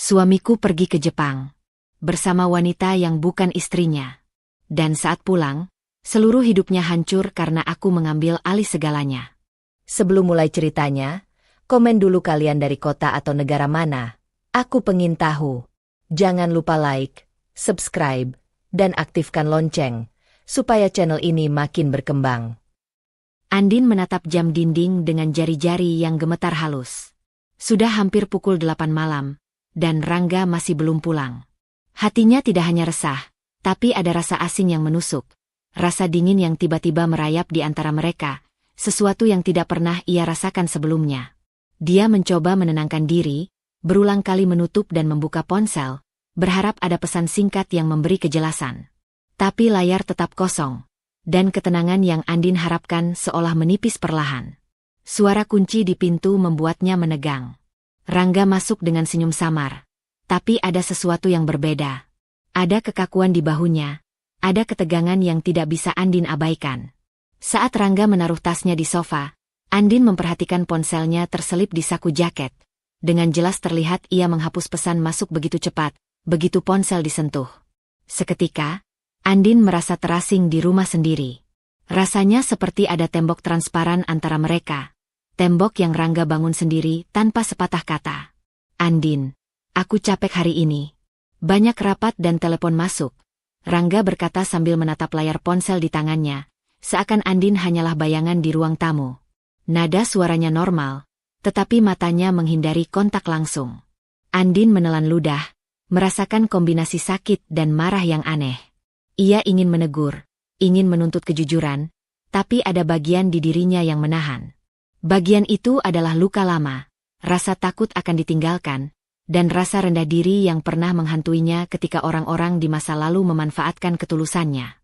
Suamiku pergi ke Jepang bersama wanita yang bukan istrinya. Dan saat pulang, seluruh hidupnya hancur karena aku mengambil alih segalanya. Sebelum mulai ceritanya, komen dulu kalian dari kota atau negara mana. Aku pengen tahu. Jangan lupa like, subscribe, dan aktifkan lonceng, supaya channel ini makin berkembang. Andin menatap jam dinding dengan jari-jari yang gemetar halus. Sudah hampir pukul 8 malam, dan Rangga masih belum pulang. Hatinya tidak hanya resah, tapi ada rasa asing yang menusuk. Rasa dingin yang tiba-tiba merayap di antara mereka, sesuatu yang tidak pernah ia rasakan sebelumnya. Dia mencoba menenangkan diri, berulang kali menutup dan membuka ponsel, berharap ada pesan singkat yang memberi kejelasan. Tapi layar tetap kosong, dan ketenangan yang Andin harapkan seolah menipis perlahan. Suara kunci di pintu membuatnya menegang. Rangga masuk dengan senyum samar. Tapi ada sesuatu yang berbeda. Ada kekakuan di bahunya, ada ketegangan yang tidak bisa Andin abaikan. Saat Rangga menaruh tasnya di sofa, Andin memperhatikan ponselnya terselip di saku jaket. Dengan jelas terlihat ia menghapus pesan masuk begitu cepat, begitu ponsel disentuh. Seketika, Andin merasa terasing di rumah sendiri. Rasanya seperti ada tembok transparan antara mereka. Tembok yang Rangga bangun sendiri tanpa sepatah kata. Andin, aku capek hari ini. Banyak rapat dan telepon masuk. Rangga berkata sambil menatap layar ponsel di tangannya, seakan Andin hanyalah bayangan di ruang tamu. Nada suaranya normal, tetapi matanya menghindari kontak langsung. Andin menelan ludah, merasakan kombinasi sakit dan marah yang aneh. Ia ingin menegur, ingin menuntut kejujuran, tapi ada bagian di dirinya yang menahan. Bagian itu adalah luka lama, rasa takut akan ditinggalkan, dan rasa rendah diri yang pernah menghantuinya ketika orang-orang di masa lalu memanfaatkan ketulusannya.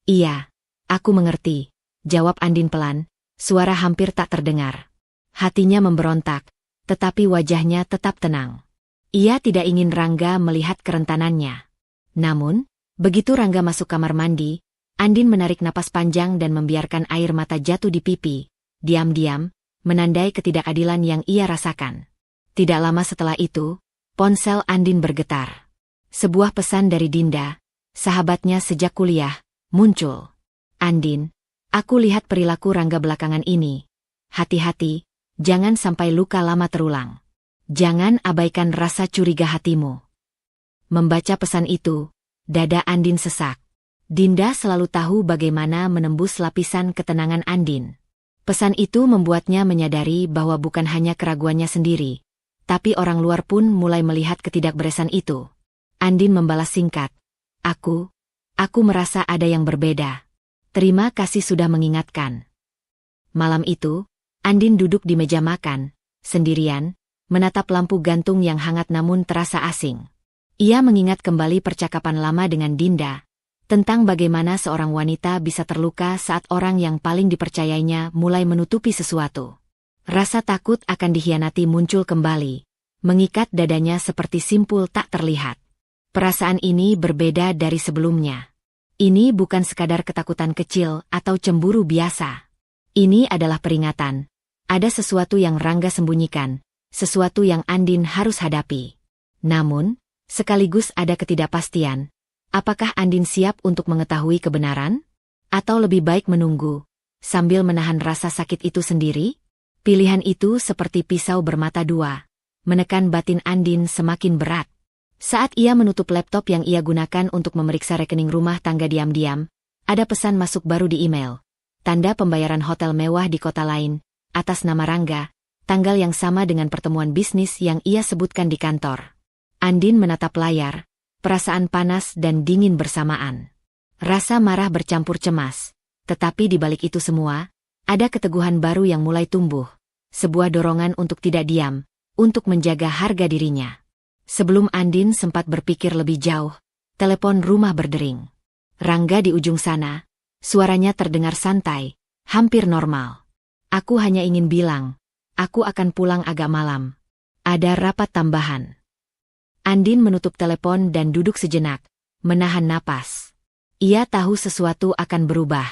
Iya, aku mengerti, jawab Andin pelan, suara hampir tak terdengar. Hatinya memberontak, tetapi wajahnya tetap tenang. Ia tidak ingin Rangga melihat kerentanannya. Namun, begitu Rangga masuk kamar mandi, Andin menarik napas panjang dan membiarkan air mata jatuh di pipi. Diam-diam, menandai ketidakadilan yang ia rasakan. Tidak lama setelah itu, ponsel Andin bergetar. Sebuah pesan dari Dinda, sahabatnya sejak kuliah, muncul. Andin, aku lihat perilaku Rangga belakangan ini. Hati-hati, jangan sampai luka lama terulang. Jangan abaikan rasa curiga hatimu. Membaca pesan itu, dada Andin sesak. Dinda selalu tahu bagaimana menembus lapisan ketenangan Andin. Pesan itu membuatnya menyadari bahwa bukan hanya keraguannya sendiri, tapi orang luar pun mulai melihat ketidakberesan itu. Andin membalas singkat, Aku merasa ada yang berbeda. Terima kasih sudah mengingatkan. Malam itu, Andin duduk di meja makan, sendirian, menatap lampu gantung yang hangat namun terasa asing. Ia mengingat kembali percakapan lama dengan Dinda, tentang bagaimana seorang wanita bisa terluka saat orang yang paling dipercayainya mulai menutupi sesuatu. Rasa takut akan dikhianati muncul kembali, mengikat dadanya seperti simpul tak terlihat. Perasaan ini berbeda dari sebelumnya. Ini bukan sekadar ketakutan kecil atau cemburu biasa. Ini adalah peringatan. Ada sesuatu yang Rangga sembunyikan, sesuatu yang Andin harus hadapi. Namun, sekaligus ada ketidakpastian. Apakah Andin siap untuk mengetahui kebenaran? Atau lebih baik menunggu, sambil menahan rasa sakit itu sendiri? Pilihan itu seperti pisau bermata dua, menekan batin Andin semakin berat. Saat ia menutup laptop yang ia gunakan untuk memeriksa rekening rumah tangga diam-diam, ada pesan masuk baru di email. Tanda pembayaran hotel mewah di kota lain, atas nama Rangga, tanggal yang sama dengan pertemuan bisnis yang ia sebutkan di kantor. Andin menatap layar. Perasaan panas dan dingin bersamaan. Rasa marah bercampur cemas. Tetapi di balik itu semua, ada keteguhan baru yang mulai tumbuh. Sebuah dorongan untuk tidak diam, untuk menjaga harga dirinya. Sebelum Andin sempat berpikir lebih jauh, telepon rumah berdering. Rangga di ujung sana, suaranya terdengar santai, hampir normal. Aku hanya ingin bilang, aku akan pulang agak malam. Ada rapat tambahan. Andin menutup telepon dan duduk sejenak, menahan napas. Ia tahu sesuatu akan berubah.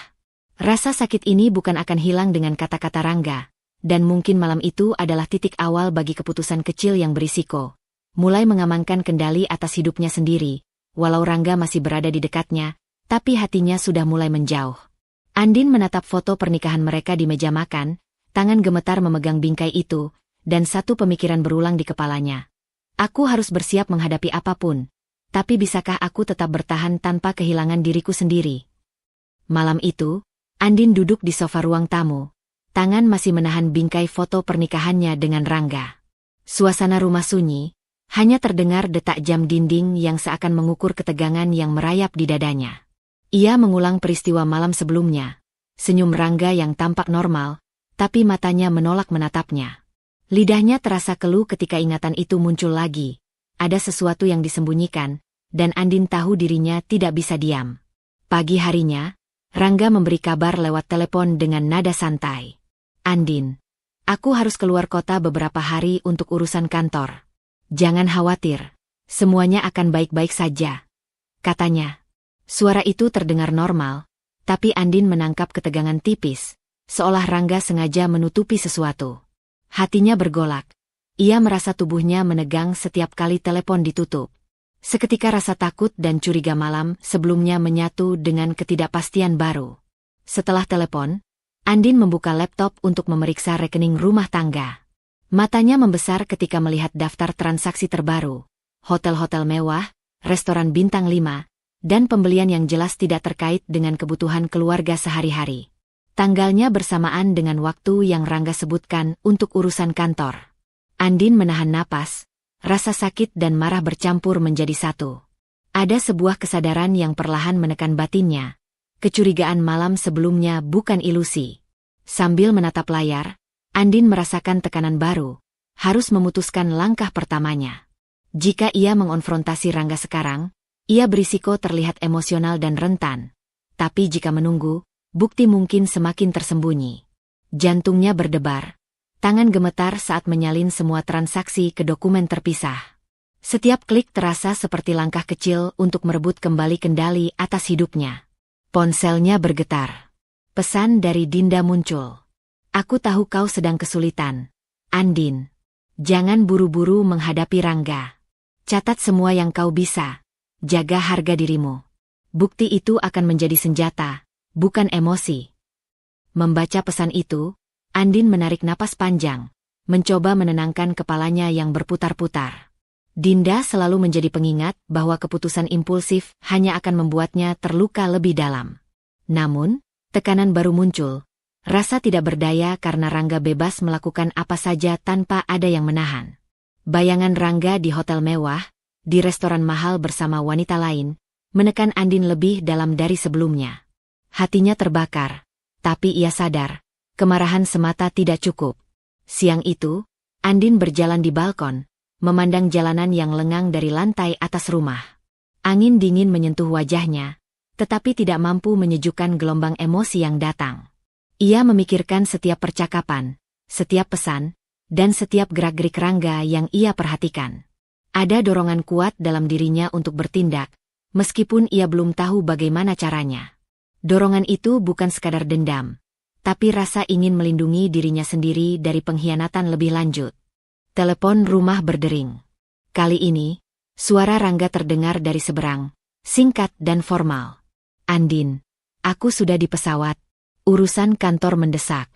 Rasa sakit ini bukan akan hilang dengan kata-kata Rangga, dan mungkin malam itu adalah titik awal bagi keputusan kecil yang berisiko. mulai mengamankan kendali atas hidupnya sendiri, walau Rangga masih berada di dekatnya, tapi hatinya sudah mulai menjauh. Andin menatap foto pernikahan mereka di meja makan, tangan gemetar memegang bingkai itu, dan satu pemikiran berulang di kepalanya. Aku harus bersiap menghadapi apapun, tapi bisakah aku tetap bertahan tanpa kehilangan diriku sendiri? Malam itu, Andin duduk di sofa ruang tamu, tangan masih menahan bingkai foto pernikahannya dengan Rangga. Suasana rumah sunyi, hanya terdengar detak jam dinding yang seakan mengukur ketegangan yang merayap di dadanya. Ia mengulang peristiwa malam sebelumnya, senyum Rangga yang tampak normal, tapi matanya menolak menatapnya. Lidahnya terasa keluh ketika ingatan itu muncul lagi. Ada sesuatu yang disembunyikan, dan Andin tahu dirinya tidak bisa diam. Pagi harinya, Rangga memberi kabar lewat telepon dengan nada santai. Andin, aku harus keluar kota beberapa hari untuk urusan kantor. Jangan khawatir, semuanya akan baik-baik saja, katanya. Suara itu terdengar normal, tapi Andin menangkap ketegangan tipis, seolah Rangga sengaja menutupi sesuatu. Hatinya bergolak. Ia merasa tubuhnya menegang setiap kali telepon ditutup. Seketika rasa takut dan curiga malam sebelumnya menyatu dengan ketidakpastian baru. Setelah telepon, Andin membuka laptop untuk memeriksa rekening rumah tangga. Matanya membesar ketika melihat daftar transaksi terbaru, hotel-hotel mewah, restoran bintang 5, dan pembelian yang jelas tidak terkait dengan kebutuhan keluarga sehari-hari. Tanggalnya bersamaan dengan waktu yang Rangga sebutkan untuk urusan kantor. Andin menahan napas, rasa sakit dan marah bercampur menjadi satu. Ada sebuah kesadaran yang perlahan menekan batinnya. Kecurigaan malam sebelumnya bukan ilusi. Sambil menatap layar, Andin merasakan tekanan baru, harus memutuskan langkah pertamanya. Jika ia mengonfrontasi Rangga sekarang, ia berisiko terlihat emosional dan rentan. Tapi jika menunggu, bukti mungkin semakin tersembunyi. Jantungnya berdebar, tangan gemetar saat menyalin semua transaksi ke dokumen terpisah. Setiap klik terasa seperti langkah kecil untuk merebut kembali kendali atas hidupnya. Ponselnya bergetar. Pesan dari Dinda muncul. Aku tahu kau sedang kesulitan, Andin. Jangan buru-buru menghadapi Rangga. Catat semua yang kau bisa. Jaga harga dirimu. Bukti itu akan menjadi senjata, bukan emosi. Membaca pesan itu, Andin menarik napas panjang, mencoba menenangkan kepalanya yang berputar-putar. Dinda selalu menjadi pengingat bahwa keputusan impulsif hanya akan membuatnya terluka lebih dalam. Namun, tekanan baru muncul, rasa tidak berdaya karena Rangga bebas melakukan apa saja tanpa ada yang menahan. Bayangan Rangga di hotel mewah, di restoran mahal bersama wanita lain, menekan Andin lebih dalam dari sebelumnya. Hatinya terbakar, tapi ia sadar, kemarahan semata tidak cukup. Siang itu, Andin berjalan di balkon, memandang jalanan yang lengang dari lantai atas rumah. Angin dingin menyentuh wajahnya, tetapi tidak mampu menyejukkan gelombang emosi yang datang. Ia memikirkan setiap percakapan, setiap pesan, dan setiap gerak-gerik Rangga yang ia perhatikan. Ada dorongan kuat dalam dirinya untuk bertindak, meskipun ia belum tahu bagaimana caranya. Dorongan itu bukan sekadar dendam, tapi rasa ingin melindungi dirinya sendiri dari pengkhianatan lebih lanjut. Telepon rumah berdering. Kali ini, suara Rangga terdengar dari seberang, singkat dan formal. Andin, aku sudah di pesawat. Urusan kantor mendesak.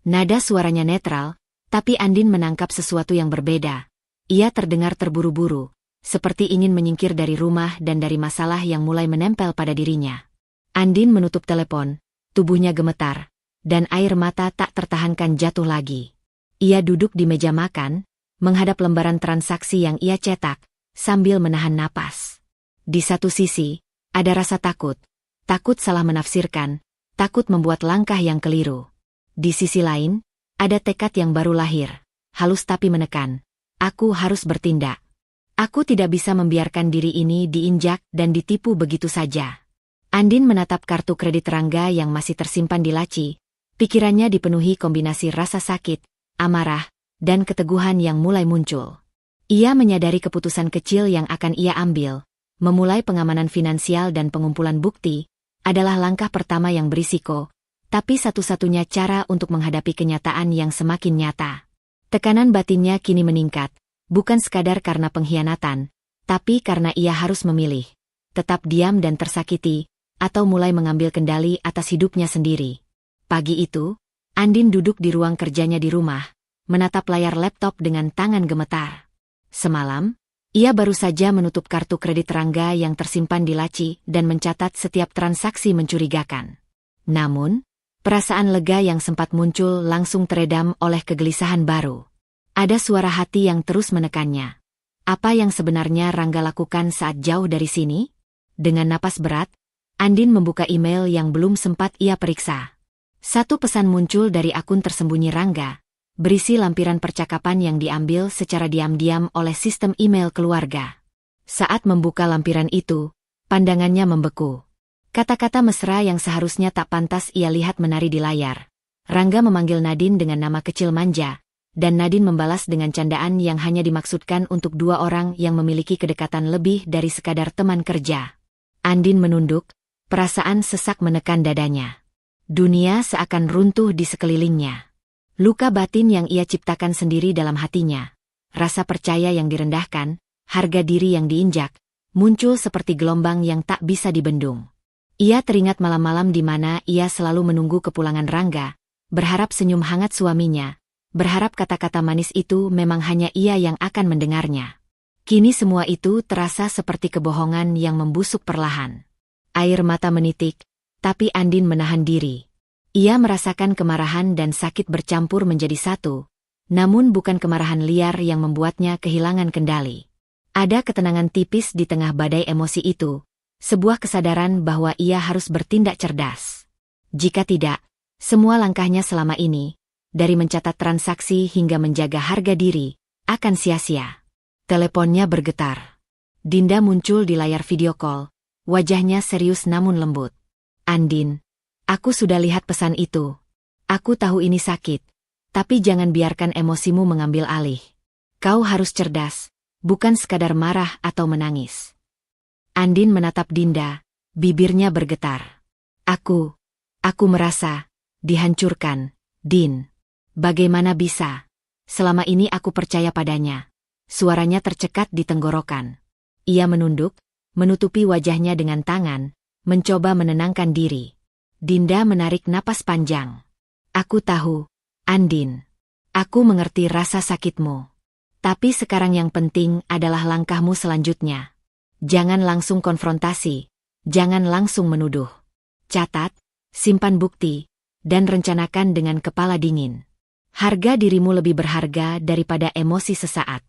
Nada suaranya netral, tapi Andin menangkap sesuatu yang berbeda. Ia terdengar terburu-buru, seperti ingin menyingkir dari rumah dan dari masalah yang mulai menempel pada dirinya. Andin menutup telepon, tubuhnya gemetar, dan air mata tak tertahankan jatuh lagi. Ia duduk di meja makan, menghadap lembaran transaksi yang ia cetak, sambil menahan napas. Di satu sisi, ada rasa takut salah menafsirkan, takut membuat langkah yang keliru. Di sisi lain, ada tekad yang baru lahir, halus tapi menekan. Aku harus bertindak. Aku tidak bisa membiarkan diri ini diinjak dan ditipu begitu saja. Andin menatap kartu kredit Rangga yang masih tersimpan di laci. Pikirannya dipenuhi kombinasi rasa sakit, amarah, dan keteguhan yang mulai muncul. Ia menyadari keputusan kecil yang akan ia ambil, memulai pengamanan finansial dan pengumpulan bukti, adalah langkah pertama yang berisiko, tapi satu-satunya cara untuk menghadapi kenyataan yang semakin nyata. Tekanan batinnya kini meningkat, Bukan sekadar karena pengkhianatan, tapi karena ia harus memilih. Tetap diam dan tersakiti, atau mulai mengambil kendali atas hidupnya sendiri. Pagi itu, Andin duduk di ruang kerjanya di rumah, menatap layar laptop dengan tangan gemetar. Semalam, ia baru saja menutup kartu kredit Rangga yang tersimpan di laci dan mencatat setiap transaksi mencurigakan. Namun, perasaan lega yang sempat muncul langsung teredam oleh kegelisahan baru. Ada suara hati yang terus menekannya. Apa yang sebenarnya Rangga lakukan saat jauh dari sini? Dengan napas berat, Andin membuka email yang belum sempat ia periksa. Satu pesan muncul dari akun tersembunyi Rangga, berisi lampiran percakapan yang diambil secara diam-diam oleh sistem email keluarga. Saat membuka lampiran itu, pandangannya membeku. Kata-kata mesra yang seharusnya tak pantas ia lihat menari di layar. Rangga memanggil Nadine dengan nama kecil manja, dan Nadine membalas dengan candaan yang hanya dimaksudkan untuk dua orang yang memiliki kedekatan lebih dari sekadar teman kerja. Andin menunduk, perasaan sesak menekan dadanya. Dunia seakan runtuh di sekelilingnya. Luka batin yang ia ciptakan sendiri dalam hatinya, rasa percaya yang direndahkan, harga diri yang diinjak, muncul seperti gelombang yang tak bisa dibendung. Ia teringat malam-malam di mana ia selalu menunggu kepulangan Rangga, berharap senyum hangat suaminya, berharap kata-kata manis itu memang hanya ia yang akan mendengarnya. Kini semua itu terasa seperti kebohongan yang membusuk perlahan. Air mata menitik, tapi Andin menahan diri. Ia merasakan kemarahan dan sakit bercampur menjadi satu, namun bukan kemarahan liar yang membuatnya kehilangan kendali. Ada ketenangan tipis di tengah badai emosi itu, sebuah kesadaran bahwa ia harus bertindak cerdas. Jika tidak, semua langkahnya selama ini, dari mencatat transaksi hingga menjaga harga diri, akan sia-sia. Teleponnya bergetar. Dinda muncul di layar video call, wajahnya serius namun lembut. Andin, aku sudah lihat pesan itu. Aku tahu ini sakit, tapi jangan biarkan emosimu mengambil alih. Kau harus cerdas, bukan sekadar marah atau menangis. Andin menatap Dinda, bibirnya bergetar. Aku merasa dihancurkan, Din. Bagaimana bisa? Selama ini aku percaya padanya. Suaranya tercekat di tenggorokan. Ia menunduk, menutupi wajahnya dengan tangan, mencoba menenangkan diri. Dinda menarik napas panjang. Aku tahu, Andin. Aku mengerti rasa sakitmu. Tapi sekarang yang penting adalah langkahmu selanjutnya. Jangan langsung konfrontasi, jangan langsung menuduh. Catat, simpan bukti, dan rencanakan dengan kepala dingin. Harga dirimu lebih berharga daripada emosi sesaat.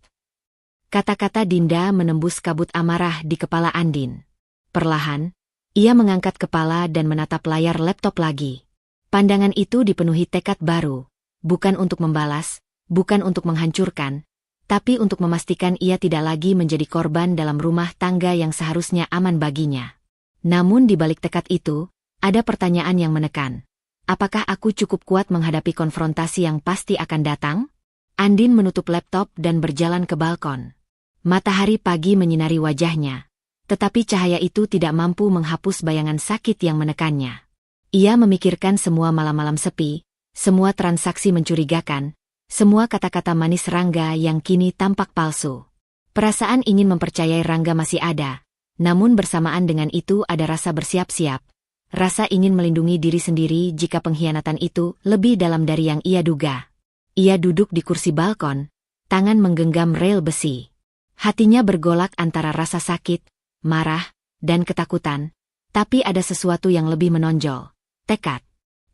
Kata-kata Dinda menembus kabut amarah di kepala Andin. Perlahan, ia mengangkat kepala dan menatap layar laptop lagi. Pandangan itu dipenuhi tekad baru, bukan untuk membalas, bukan untuk menghancurkan, tapi untuk memastikan ia tidak lagi menjadi korban dalam rumah tangga yang seharusnya aman baginya. Namun di balik tekad itu, ada pertanyaan yang menekan. Apakah aku cukup kuat menghadapi konfrontasi yang pasti akan datang? Andin menutup laptop dan berjalan ke balkon. Matahari pagi menyinari wajahnya, tetapi cahaya itu tidak mampu menghapus bayangan sakit yang menekannya. Ia memikirkan semua malam-malam sepi, semua transaksi mencurigakan, semua kata-kata manis Rangga yang kini tampak palsu. Perasaan ingin mempercayai Rangga masih ada, namun bersamaan dengan itu ada rasa bersiap-siap. Rasa ingin melindungi diri sendiri jika pengkhianatan itu lebih dalam dari yang ia duga. Ia duduk di kursi balkon, tangan menggenggam rel besi. Hatinya bergolak antara rasa sakit, marah, dan ketakutan, tapi ada sesuatu yang lebih menonjol, tekad.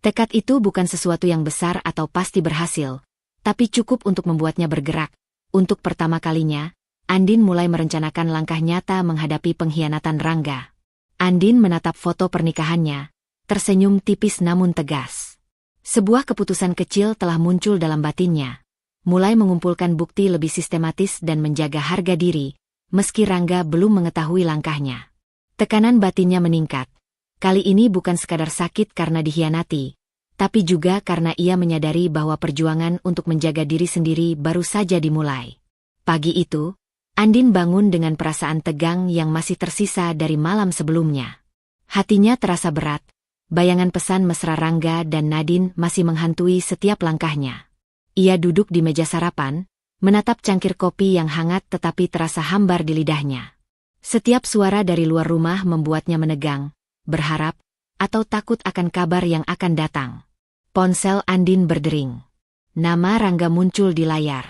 Tekad itu bukan sesuatu yang besar atau pasti berhasil, tapi cukup untuk membuatnya bergerak. Untuk pertama kalinya, Andin mulai merencanakan langkah nyata menghadapi pengkhianatan Rangga. Andin menatap foto pernikahannya, tersenyum tipis namun tegas. Sebuah keputusan kecil telah muncul dalam batinnya. Mulai mengumpulkan bukti lebih sistematis dan menjaga harga diri, meski Rangga belum mengetahui langkahnya. Tekanan batinnya meningkat. Kali ini bukan sekadar sakit karena dikhianati, tapi juga karena ia menyadari bahwa perjuangan untuk menjaga diri sendiri baru saja dimulai. Pagi itu, Andin bangun dengan perasaan tegang yang masih tersisa dari malam sebelumnya. Hatinya terasa berat, bayangan pesan mesra Rangga dan Nadine masih menghantui setiap langkahnya. Ia duduk di meja sarapan, menatap cangkir kopi yang hangat tetapi terasa hambar di lidahnya. Setiap suara dari luar rumah membuatnya menegang, berharap, atau takut akan kabar yang akan datang. Ponsel Andin berdering. Nama Rangga muncul di layar.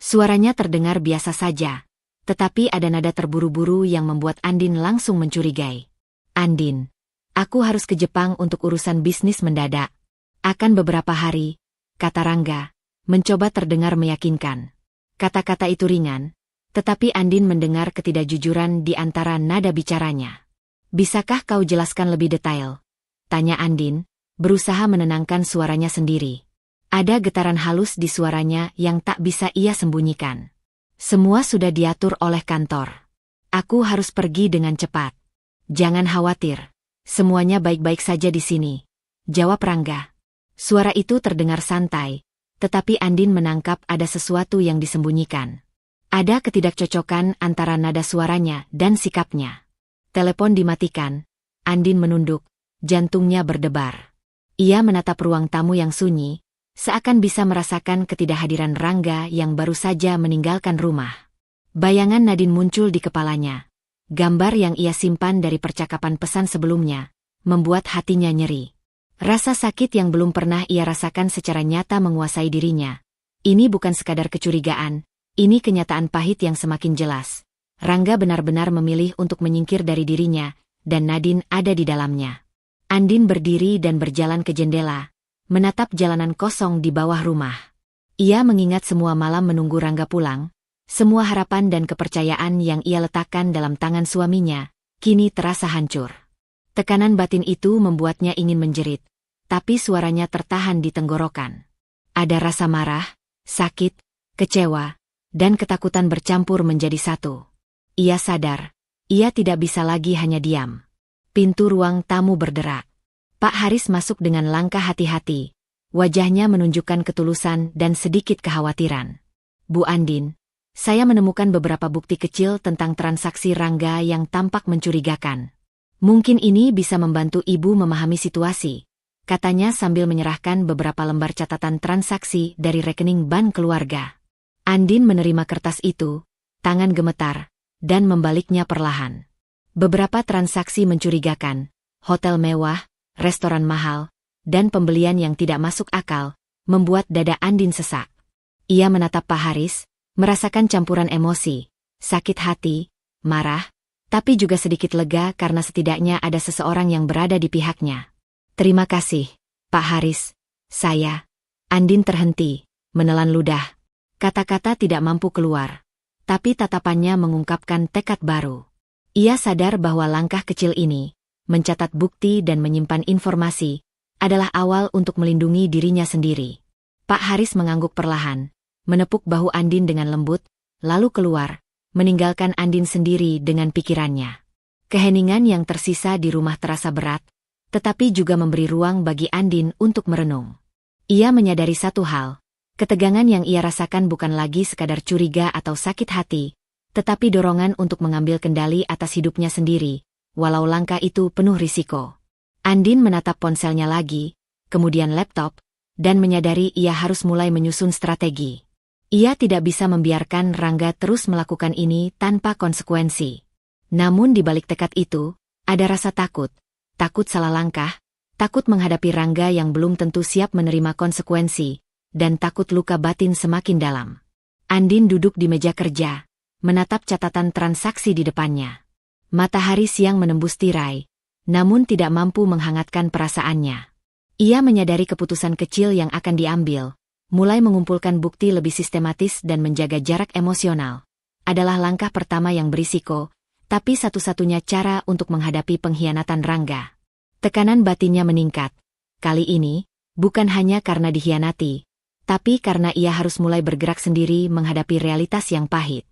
Suaranya terdengar biasa saja, tetapi ada nada terburu-buru yang membuat Andin langsung mencurigai. Andin, aku harus ke Jepang untuk urusan bisnis mendadak. Akan beberapa hari, kata Rangga, mencoba terdengar meyakinkan. Kata-kata itu ringan, tetapi Andin mendengar ketidakjujuran di antara nada bicaranya. Bisakah kau jelaskan lebih detail? Tanya Andin, berusaha menenangkan suaranya sendiri. Ada getaran halus di suaranya yang tak bisa ia sembunyikan. Semua sudah diatur oleh kantor. Aku harus pergi dengan cepat. Jangan khawatir. Semuanya baik-baik saja di sini, jawab Rangga. Suara itu terdengar santai, tetapi Andin menangkap ada sesuatu yang disembunyikan. Ada ketidakcocokan antara nada suaranya dan sikapnya. Telepon dimatikan. Andin menunduk, jantungnya berdebar. Ia menatap ruang tamu yang sunyi, seakan bisa merasakan ketidakhadiran Rangga yang baru saja meninggalkan rumah. Bayangan Nadine muncul di kepalanya. Gambar yang ia simpan dari percakapan pesan sebelumnya, membuat hatinya nyeri. Rasa sakit yang belum pernah ia rasakan secara nyata menguasai dirinya. Ini bukan sekadar kecurigaan, ini kenyataan pahit yang semakin jelas. Rangga benar-benar memilih untuk menyingkir dari dirinya, dan Nadine ada di dalamnya. Andin berdiri dan berjalan ke jendela, menatap jalanan kosong di bawah rumah. Ia mengingat semua malam menunggu Rangga pulang, semua harapan dan kepercayaan yang ia letakkan dalam tangan suaminya, kini terasa hancur. Tekanan batin itu membuatnya ingin menjerit, tapi suaranya tertahan di tenggorokan. Ada rasa marah, sakit, kecewa, dan ketakutan bercampur menjadi satu. Ia sadar, ia tidak bisa lagi hanya diam. Pintu ruang tamu berderak. Pak Haris masuk dengan langkah hati-hati. Wajahnya menunjukkan ketulusan dan sedikit kekhawatiran. Bu Andin, saya menemukan beberapa bukti kecil tentang transaksi Rangga yang tampak mencurigakan. Mungkin ini bisa membantu Ibu memahami situasi, katanya sambil menyerahkan beberapa lembar catatan transaksi dari rekening bank keluarga. Andin menerima kertas itu, tangan gemetar, dan membaliknya perlahan. Beberapa transaksi mencurigakan, hotel mewah, restoran mahal, dan pembelian yang tidak masuk akal, membuat dada Andin sesak. Ia menatap Pak Haris, merasakan campuran emosi, sakit hati, marah, tapi juga sedikit lega karena setidaknya ada seseorang yang berada di pihaknya. Terima kasih, Pak Haris. Andin terhenti, menelan ludah. Kata-kata tidak mampu keluar. Tapi tatapannya mengungkapkan tekad baru. Ia sadar bahwa langkah kecil ini, mencatat bukti dan menyimpan informasi, adalah awal untuk melindungi dirinya sendiri. Pak Haris mengangguk perlahan, menepuk bahu Andin dengan lembut, lalu keluar, meninggalkan Andin sendiri dengan pikirannya. Keheningan yang tersisa di rumah terasa berat, tetapi juga memberi ruang bagi Andin untuk merenung. Ia menyadari satu hal. Ketegangan yang ia rasakan bukan lagi sekadar curiga atau sakit hati, tetapi dorongan untuk mengambil kendali atas hidupnya sendiri, walau langkah itu penuh risiko. Andin menatap ponselnya lagi, kemudian laptop, dan menyadari ia harus mulai menyusun strategi. Ia tidak bisa membiarkan Rangga terus melakukan ini tanpa konsekuensi. Namun di balik tekad itu, ada rasa takut salah langkah, takut menghadapi Rangga yang belum tentu siap menerima konsekuensi, dan takut luka batin semakin dalam. Andin duduk di meja kerja, menatap catatan transaksi di depannya. Matahari siang menembus tirai, namun tidak mampu menghangatkan perasaannya. Ia menyadari keputusan kecil yang akan diambil, mulai mengumpulkan bukti lebih sistematis dan menjaga jarak emosional, adalah langkah pertama yang berisiko, tapi satu-satunya cara untuk menghadapi pengkhianatan Rangga. Tekanan batinnya meningkat. Kali ini, bukan hanya karena dikhianati, tapi karena ia harus mulai bergerak sendiri menghadapi realitas yang pahit.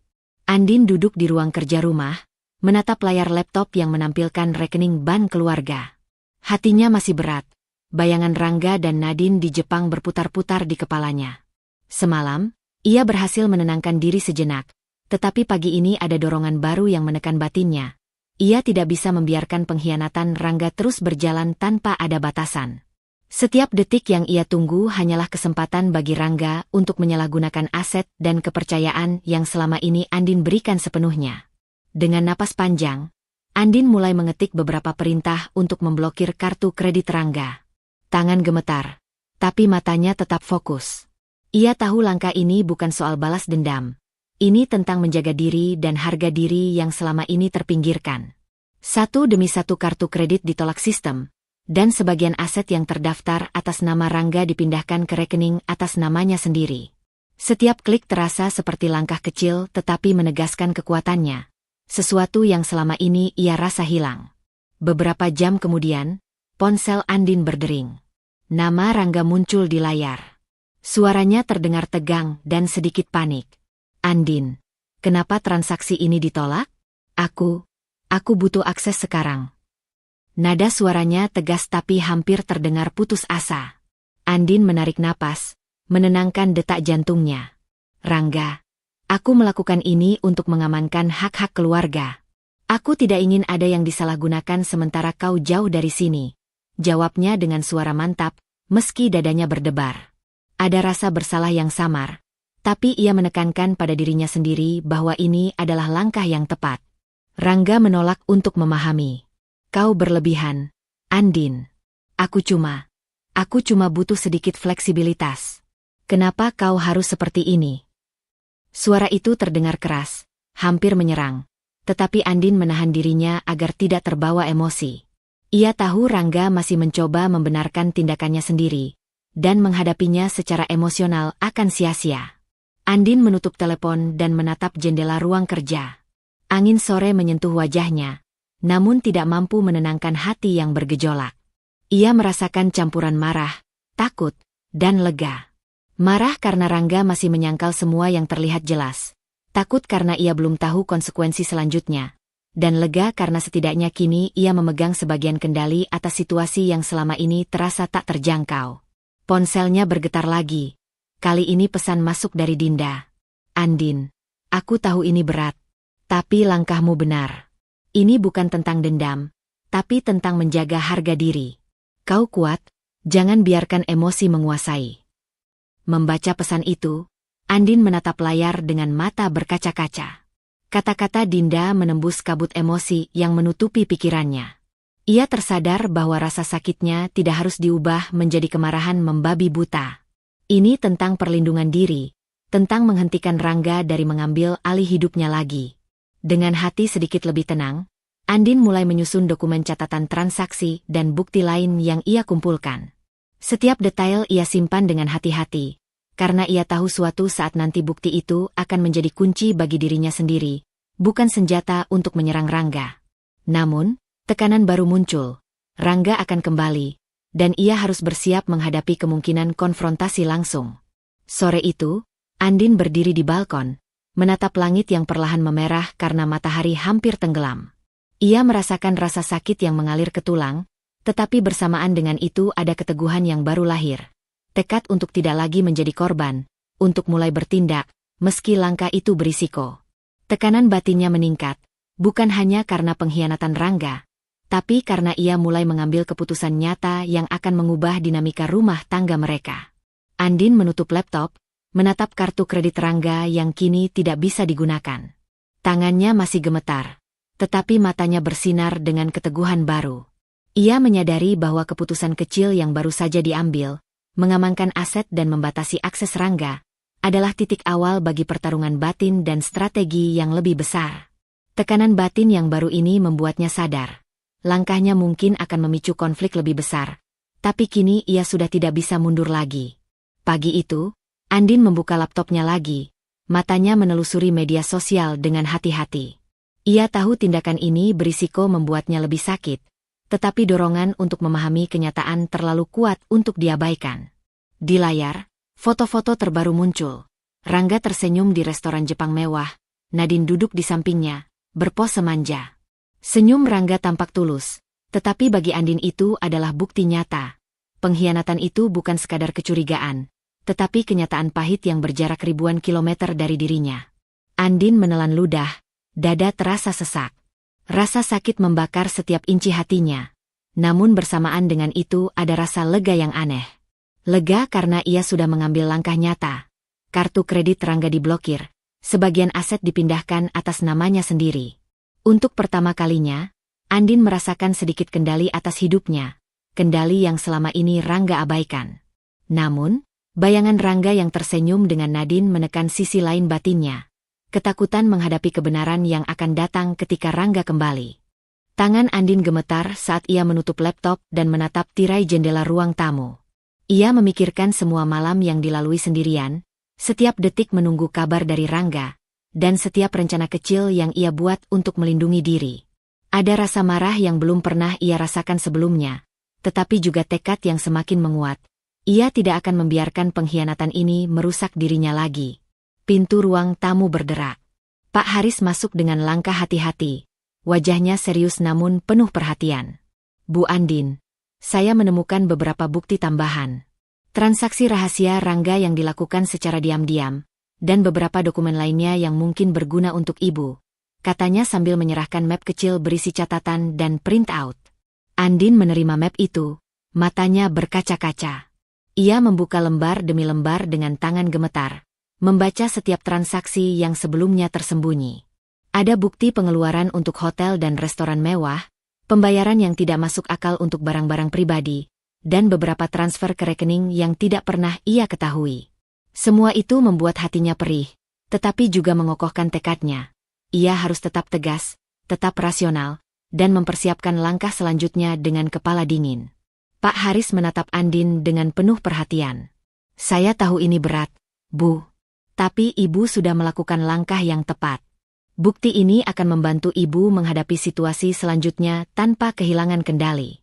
Andin duduk di ruang kerja rumah, menatap layar laptop yang menampilkan rekening bank keluarga. Hatinya masih berat, bayangan Rangga dan Nadine di Jepang berputar-putar di kepalanya. Semalam, ia berhasil menenangkan diri sejenak, tetapi pagi ini ada dorongan baru yang menekan batinnya. Ia tidak bisa membiarkan pengkhianatan Rangga terus berjalan tanpa ada batasan. Setiap detik yang ia tunggu hanyalah kesempatan bagi Rangga untuk menyalahgunakan aset dan kepercayaan yang selama ini Andin berikan sepenuhnya. Dengan napas panjang, Andin mulai mengetik beberapa perintah untuk memblokir kartu kredit Rangga. Tangan gemetar, tapi matanya tetap fokus. Ia tahu langkah ini bukan soal balas dendam. Ini tentang menjaga diri dan harga diri yang selama ini terpinggirkan. Satu demi satu kartu kredit ditolak sistem, dan sebagian aset yang terdaftar atas nama Rangga dipindahkan ke rekening atas namanya sendiri. Setiap klik terasa seperti langkah kecil tetapi menegaskan kekuatannya. Sesuatu yang selama ini ia rasa hilang. Beberapa jam kemudian, ponsel Andin berdering. Nama Rangga muncul di layar. Suaranya terdengar tegang dan sedikit panik. Andin, kenapa transaksi ini ditolak? Aku butuh akses sekarang. Nada suaranya tegas tapi hampir terdengar putus asa. Andin menarik napas, menenangkan detak jantungnya. Rangga, aku melakukan ini untuk mengamankan hak-hak keluarga. Aku tidak ingin ada yang disalahgunakan sementara kau jauh dari sini. Jawabnya dengan suara mantap, meski dadanya berdebar. Ada rasa bersalah yang samar, tapi ia menekankan pada dirinya sendiri bahwa ini adalah langkah yang tepat. Rangga menolak untuk memahami. Kau berlebihan, Andin. Aku cuma butuh sedikit fleksibilitas. Kenapa kau harus seperti ini? Suara itu terdengar keras, hampir menyerang. Tetapi Andin menahan dirinya agar tidak terbawa emosi. Ia tahu Rangga masih mencoba membenarkan tindakannya sendiri, dan menghadapinya secara emosional akan sia-sia. Andin menutup telepon dan menatap jendela ruang kerja. Angin sore menyentuh wajahnya, namun tidak mampu menenangkan hati yang bergejolak. Ia merasakan campuran marah, takut, dan lega. Marah karena Rangga masih menyangkal semua yang terlihat jelas. Takut karena ia belum tahu konsekuensi selanjutnya. Dan lega karena setidaknya kini ia memegang sebagian kendali atas situasi yang selama ini terasa tak terjangkau. Ponselnya bergetar lagi. Kali ini pesan masuk dari Dinda. Andin, aku tahu ini berat. Tapi langkahmu benar. Ini bukan tentang dendam, tapi tentang menjaga harga diri. Kau kuat, jangan biarkan emosi menguasai. Membaca pesan itu, Andin menatap layar dengan mata berkaca-kaca. Kata-kata Dinda menembus kabut emosi yang menutupi pikirannya. Ia tersadar bahwa rasa sakitnya tidak harus diubah menjadi kemarahan membabi buta. Ini tentang perlindungan diri, tentang menghentikan Rangga dari mengambil alih hidupnya lagi. Dengan hati sedikit lebih tenang, Andin mulai menyusun dokumen catatan transaksi dan bukti lain yang ia kumpulkan. Setiap detail ia simpan dengan hati-hati, karena ia tahu suatu saat nanti bukti itu akan menjadi kunci bagi dirinya sendiri, bukan senjata untuk menyerang Rangga. Namun, tekanan baru muncul. Rangga akan kembali, dan ia harus bersiap menghadapi kemungkinan konfrontasi langsung. Sore itu, Andin berdiri di balkon, menatap langit yang perlahan memerah karena matahari hampir tenggelam. Ia merasakan rasa sakit yang mengalir ke tulang, tetapi bersamaan dengan itu ada keteguhan yang baru lahir. Tekad untuk tidak lagi menjadi korban, untuk mulai bertindak, meski langkah itu berisiko. Tekanan batinnya meningkat, bukan hanya karena pengkhianatan Rangga, tapi karena ia mulai mengambil keputusan nyata yang akan mengubah dinamika rumah tangga mereka. Andin menutup laptop, menatap kartu kredit Rangga yang kini tidak bisa digunakan. Tangannya masih gemetar, tetapi matanya bersinar dengan keteguhan baru. Ia menyadari bahwa keputusan kecil yang baru saja diambil, mengamankan aset dan membatasi akses Rangga, adalah titik awal bagi pertarungan batin dan strategi yang lebih besar. Tekanan batin yang baru ini membuatnya sadar. Langkahnya mungkin akan memicu konflik lebih besar, tapi kini ia sudah tidak bisa mundur lagi. Pagi itu, Andin membuka laptopnya lagi, matanya menelusuri media sosial dengan hati-hati. Ia tahu tindakan ini berisiko membuatnya lebih sakit, tetapi dorongan untuk memahami kenyataan terlalu kuat untuk diabaikan. Di layar, foto-foto terbaru muncul. Rangga tersenyum di restoran Jepang mewah, Nadine duduk di sampingnya, berpose manja. Senyum Rangga tampak tulus, tetapi bagi Andin itu adalah bukti nyata. Pengkhianatan itu bukan sekadar kecurigaan, tetapi kenyataan pahit yang berjarak ribuan kilometer dari dirinya. Andin menelan ludah, dada terasa sesak. Rasa sakit membakar setiap inci hatinya. Namun bersamaan dengan itu ada rasa lega yang aneh. Lega karena ia sudah mengambil langkah nyata. Kartu kredit Rangga diblokir, sebagian aset dipindahkan atas namanya sendiri. Untuk pertama kalinya, Andin merasakan sedikit kendali atas hidupnya, kendali yang selama ini Rangga abaikan. Namun, bayangan Rangga yang tersenyum dengan Nadine menekan sisi lain batinnya. Ketakutan menghadapi kebenaran yang akan datang ketika Rangga kembali. Tangan Andin gemetar saat ia menutup laptop dan menatap tirai jendela ruang tamu. Ia memikirkan semua malam yang dilalui sendirian, setiap detik menunggu kabar dari Rangga, dan setiap rencana kecil yang ia buat untuk melindungi diri. Ada rasa marah yang belum pernah ia rasakan sebelumnya, tetapi juga tekad yang semakin menguat. Ia tidak akan membiarkan pengkhianatan ini merusak dirinya lagi. Pintu ruang tamu berderak. Pak Haris masuk dengan langkah hati-hati. Wajahnya serius namun penuh perhatian. Bu Andin, saya menemukan beberapa bukti tambahan. Transaksi rahasia Rangga yang dilakukan secara diam-diam, dan beberapa dokumen lainnya yang mungkin berguna untuk Ibu, katanya sambil menyerahkan map kecil berisi catatan dan print out. Andin menerima map itu, matanya berkaca-kaca. Ia membuka lembar demi lembar dengan tangan gemetar, membaca setiap transaksi yang sebelumnya tersembunyi. Ada bukti pengeluaran untuk hotel dan restoran mewah, pembayaran yang tidak masuk akal untuk barang-barang pribadi, dan beberapa transfer ke rekening yang tidak pernah ia ketahui. Semua itu membuat hatinya perih, tetapi juga mengokohkan tekadnya. Ia harus tetap tegas, tetap rasional, dan mempersiapkan langkah selanjutnya dengan kepala dingin. Pak Haris menatap Andin dengan penuh perhatian. Saya tahu ini berat, Bu. Tapi Ibu sudah melakukan langkah yang tepat. Bukti ini akan membantu Ibu menghadapi situasi selanjutnya tanpa kehilangan kendali.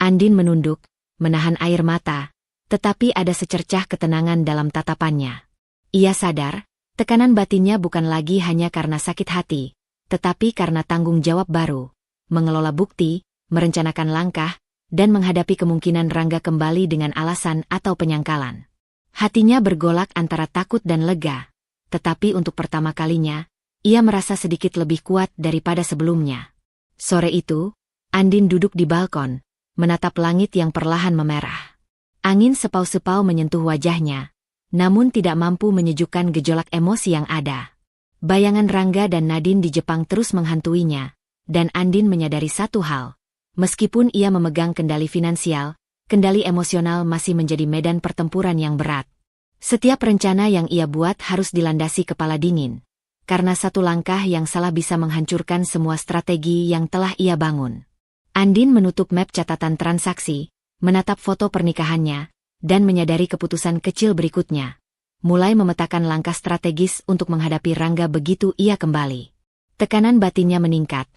Andin menunduk, menahan air mata, tetapi ada secercah ketenangan dalam tatapannya. Ia sadar, tekanan batinnya bukan lagi hanya karena sakit hati, tetapi karena tanggung jawab baru, mengelola bukti, merencanakan langkah, dan menghadapi kemungkinan Rangga kembali dengan alasan atau penyangkalan. Hatinya bergolak antara takut dan lega, tetapi untuk pertama kalinya, ia merasa sedikit lebih kuat daripada sebelumnya. Sore itu, Andin duduk di balkon, menatap langit yang perlahan memerah. Angin sepau-sepau menyentuh wajahnya, namun tidak mampu menyejukkan gejolak emosi yang ada. Bayangan Rangga dan Nadine di Jepang terus menghantuinya, dan Andin menyadari satu hal. Meskipun ia memegang kendali finansial, kendali emosional masih menjadi medan pertempuran yang berat. Setiap rencana yang ia buat harus dilandasi kepala dingin, karena satu langkah yang salah bisa menghancurkan semua strategi yang telah ia bangun. Andin menutup map catatan transaksi, menatap foto pernikahannya, dan menyadari keputusan kecil berikutnya. Mulai memetakan langkah strategis untuk menghadapi Rangga begitu ia kembali. Tekanan batinnya meningkat.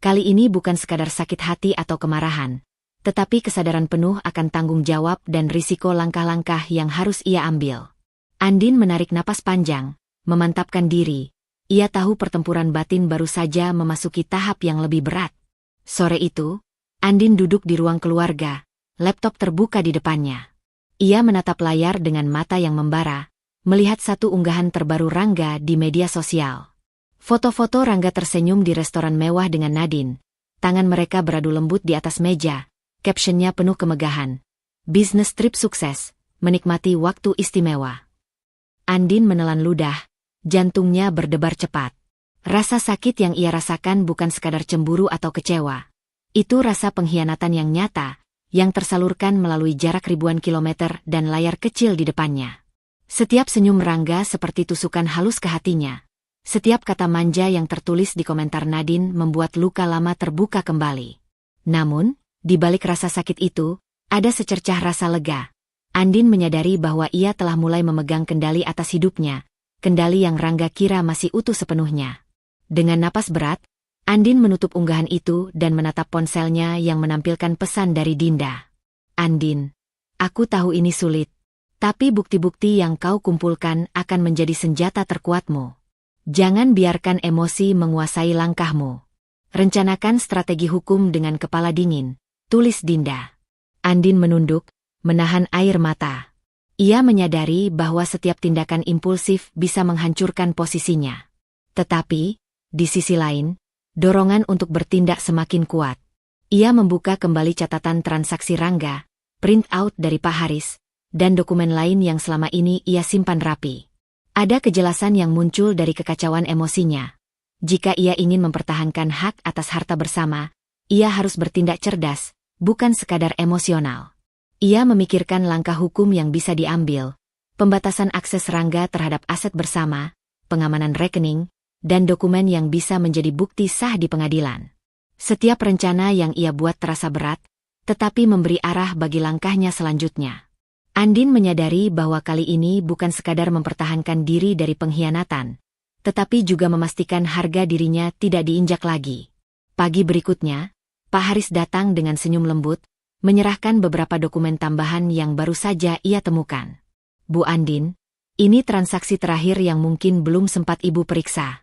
Kali ini bukan sekadar sakit hati atau kemarahan, tetapi kesadaran penuh akan tanggung jawab dan risiko langkah-langkah yang harus ia ambil. Andin menarik napas panjang, memantapkan diri. Ia tahu pertempuran batin baru saja memasuki tahap yang lebih berat. Sore itu, Andin duduk di ruang keluarga, laptop terbuka di depannya. Ia menatap layar dengan mata yang membara, melihat satu unggahan terbaru Rangga di media sosial. Foto-foto Rangga tersenyum di restoran mewah dengan Nadine. Tangan mereka beradu lembut di atas meja, captionnya penuh kemegahan. Bisnis trip sukses, menikmati waktu istimewa. Andin menelan ludah, jantungnya berdebar cepat. Rasa sakit yang ia rasakan bukan sekadar cemburu atau kecewa. Itu rasa pengkhianatan yang nyata, yang tersalurkan melalui jarak ribuan kilometer dan layar kecil di depannya. Setiap senyum Rangga seperti tusukan halus ke hatinya. Setiap kata manja yang tertulis di komentar Nadine membuat luka lama terbuka kembali. Namun, di balik rasa sakit itu, ada secercah rasa lega. Andin menyadari bahwa ia telah mulai memegang kendali atas hidupnya, kendali yang Rangga kira masih utuh sepenuhnya. Dengan napas berat, Andin menutup unggahan itu dan menatap ponselnya yang menampilkan pesan dari Dinda. Andin, aku tahu ini sulit, tapi bukti-bukti yang kau kumpulkan akan menjadi senjata terkuatmu. Jangan biarkan emosi menguasai langkahmu. Rencanakan strategi hukum dengan kepala dingin, tulis Dinda. Andin menunduk, menahan air mata. Ia menyadari bahwa setiap tindakan impulsif bisa menghancurkan posisinya. Tetapi, di sisi lain, dorongan untuk bertindak semakin kuat. Ia membuka kembali catatan transaksi Rangga, print out dari Pak Haris, dan dokumen lain yang selama ini ia simpan rapi. Ada kejelasan yang muncul dari kekacauan emosinya. Jika ia ingin mempertahankan hak atas harta bersama, ia harus bertindak cerdas, bukan sekadar emosional. Ia memikirkan langkah hukum yang bisa diambil, pembatasan akses Rangga terhadap aset bersama, pengamanan rekening, dan dokumen yang bisa menjadi bukti sah di pengadilan. Setiap rencana yang ia buat terasa berat, tetapi memberi arah bagi langkahnya selanjutnya. Andin menyadari bahwa kali ini bukan sekadar mempertahankan diri dari pengkhianatan, tetapi juga memastikan harga dirinya tidak diinjak lagi. Pagi berikutnya, Pak Haris datang dengan senyum lembut, menyerahkan beberapa dokumen tambahan yang baru saja ia temukan. Bu Andin, ini transaksi terakhir yang mungkin belum sempat Ibu periksa.